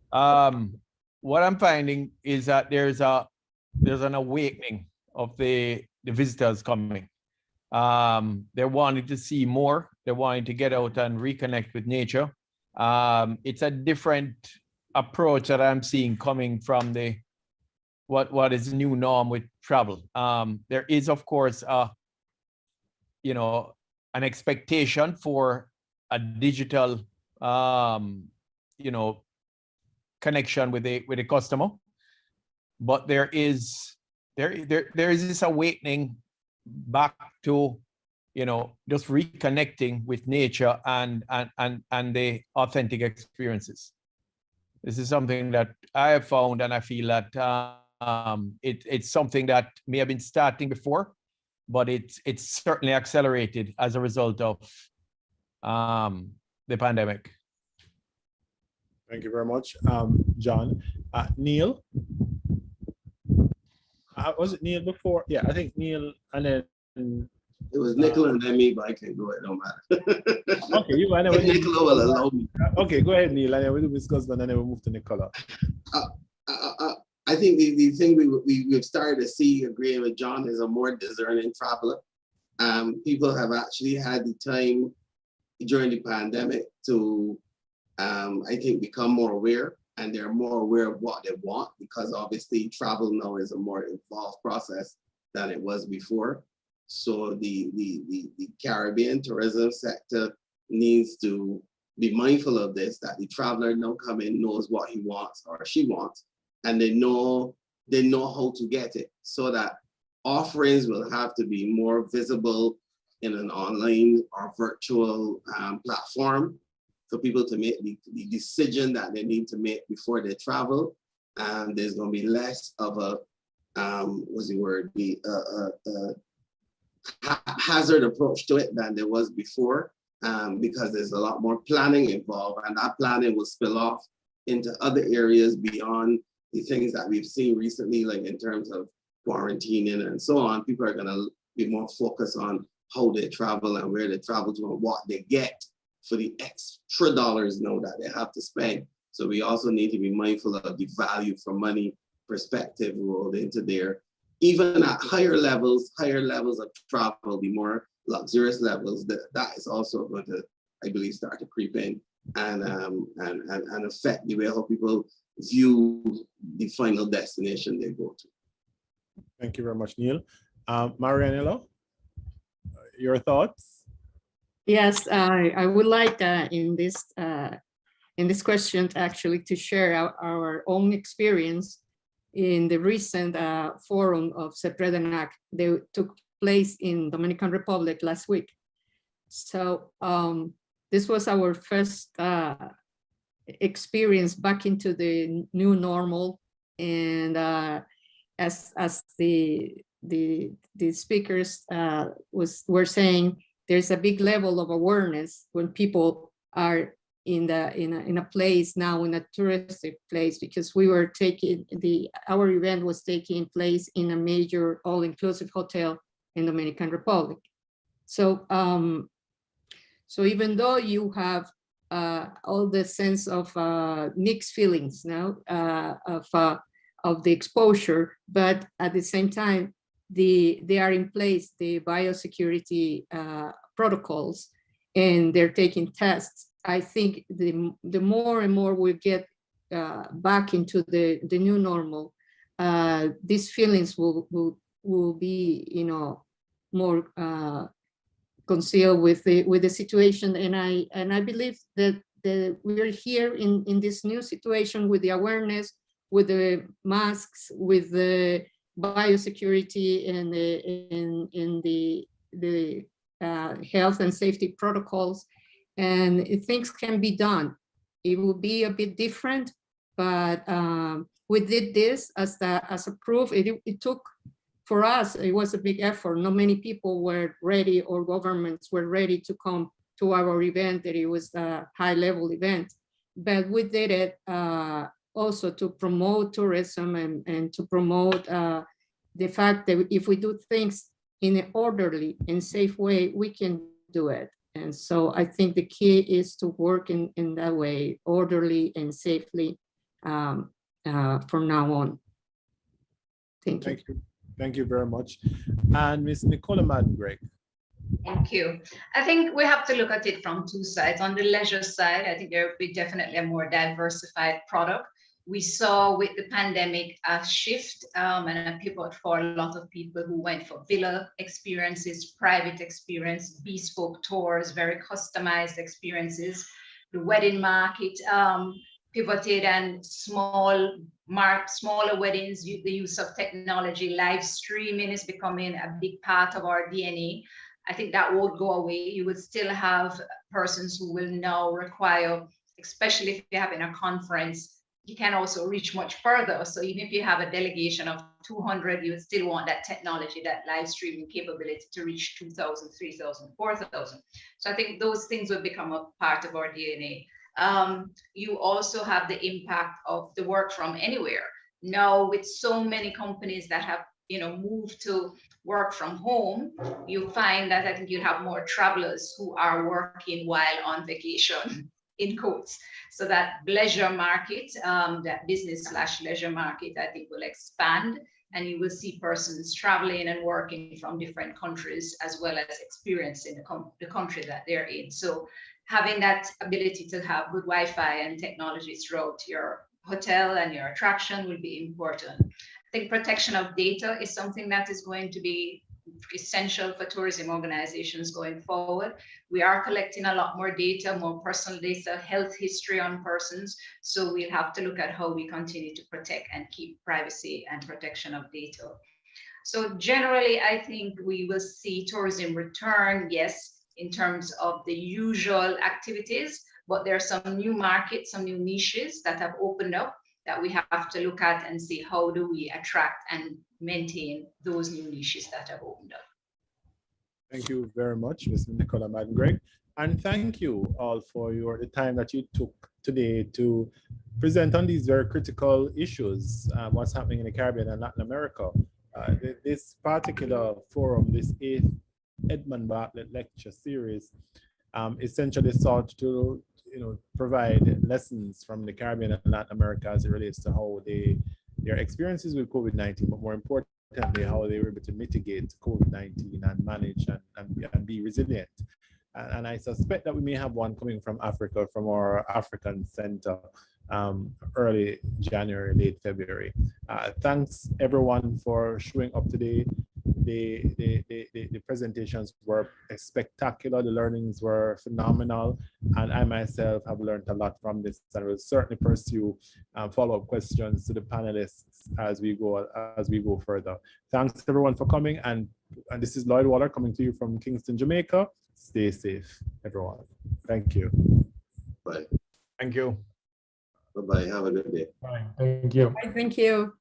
What I'm finding is that there's an awakening of the visitors coming. They're wanting to see more. They're wanting to get out and reconnect with nature. It's a different approach that I'm seeing coming from what is the new norm with travel. There is, of course, an expectation for a digital, connection with the customer, but there is this awakening back to just reconnecting with nature and the authentic experiences. This is something that I have found, and I feel that it's something that may have been starting before, but it's certainly accelerated as a result of the pandemic. Thank you very much, John. Neil? Was it Neil before? Yeah, I think Neil, and then it was Nicola and then me, but I can't go ahead. Don't matter. Okay, you and then Nicola will allow me. Okay, go ahead, Neil, and then we'll discuss that, and then we'll move to Nicola. I think the thing we've started to see, agreeing with John, is a more discerning traveler. People have actually had the time during the pandemic to, I think, become more aware, and they're more aware of what they want, because obviously travel now is a more involved process than it was before. So the Caribbean tourism sector needs to be mindful of this, that the traveler now come in, knows what he wants or she wants, and they know how to get it, so that offerings will have to be more visible in an online or virtual platform for people to make the decision that they need to make before they travel. And there's going to be less of a haphazard approach to it than there was before, because there's a lot more planning involved, and that planning will spill off into other areas beyond the things that we've seen recently, like in terms of quarantining and so on. People are going to be more focused on how they travel and where they travel to and what they get for the extra dollars now that they have to spend. So we also need to be mindful of the value for money perspective rolled into there. Even at higher levels of travel, the more luxurious levels, that is also going to, I believe, start to creep in and affect the way how people view the final destination they go to. Thank you very much, Neil. Marianela, your thoughts? Yes, I would like in this question actually to share our own experience in the recent forum of CEPREDENAC. They took place in Dominican Republic last week. So this was our first experience back into the new normal, and as the speakers were saying, there's a big level of awareness when people are in a place now, in a touristic place, because we were taking our event was taking place in a major all-inclusive hotel in Dominican Republic. So so even though you have all the sense of mixed feelings now of the exposure, but at the same time, they are in place, the biosecurity protocols, and they're taking tests. I think the more and more we get back into the new normal, these feelings will be, you know, more concealed with the situation. And I believe that we're here in this new situation with the awareness, with the masks, with the biosecurity and the health and safety protocols, and things can be done. It will be a bit different, but we did this as a proof. It took, for us, it was a big effort. Not many people were ready, or governments were ready to come to our event, that it was a high-level event. But we did it also to promote tourism and to promote the fact that if we do things in an orderly and safe way, we can do it. And so I think the key is to work in that way, orderly and safely from now on. Thank you. Thank you. Thank you very much. And Ms. Nicola Madden-Gregg. Thank you. I think we have to look at it from two sides. On the leisure side, I think there will be definitely a more diversified product. We saw with the pandemic a shift and a pivot for a lot of people who went for villa experiences, private experience, bespoke tours, very customized experiences. The wedding market pivoted, and smaller weddings, the use of technology, live streaming is becoming a big part of our DNA. I think that won't go away. You would still have persons who will now require, especially if you're having a conference, you can also reach much further. So even if you have a delegation of 200, you would still want that technology, that live streaming capability to reach 2,000, 3,000, 4,000. So I think those things will become a part of our DNA. You also have the impact of the work from anywhere. Now, with so many companies that have, you know, moved to work from home, you find that I think you have more travelers who are working while on vacation, in quotes. So that leisure market, that business/leisure market, I think will expand, and you will see persons traveling and working from different countries, as well as experiencing the country that they're in. So having that ability to have good Wi-Fi and technology throughout your hotel and your attraction will be important. I think protection of data is something that is going to be essential for tourism organizations going forward. We are collecting a lot more data, more personal data, health history on persons. So we'll have to look at how we continue to protect and keep privacy and protection of data. So generally, I think we will see tourism return, yes, in terms of the usual activities, but there are some new markets, some new niches that have opened up that we have to look at and see how do we attract and maintain those new niches that have opened up. Thank you very much, Ms. Nicola Madden-Gregg. And thank you all for the time that you took today to present on these very critical issues, what's happening in the Caribbean and Latin America. This particular forum, this 8th Edmund Bartlett lecture series, essentially sought to provide lessons from the Caribbean and Latin America as it relates to how their experiences with COVID-19, but more importantly, how they were able to mitigate COVID-19 and manage and be resilient. And I suspect that we may have one coming from Africa, from our African Center, early January, late February. Thanks everyone for showing up today. The presentations were spectacular. The learnings were phenomenal, and I myself have learned a lot from this, and will certainly pursue follow-up questions to the panelists as we go further. Thanks everyone for coming, and this is Lloyd Waller coming to you from Kingston, Jamaica. Stay safe, everyone. Thank you. Bye. Thank you. Bye-bye. Have a good day. Bye. Thank you. Thank you.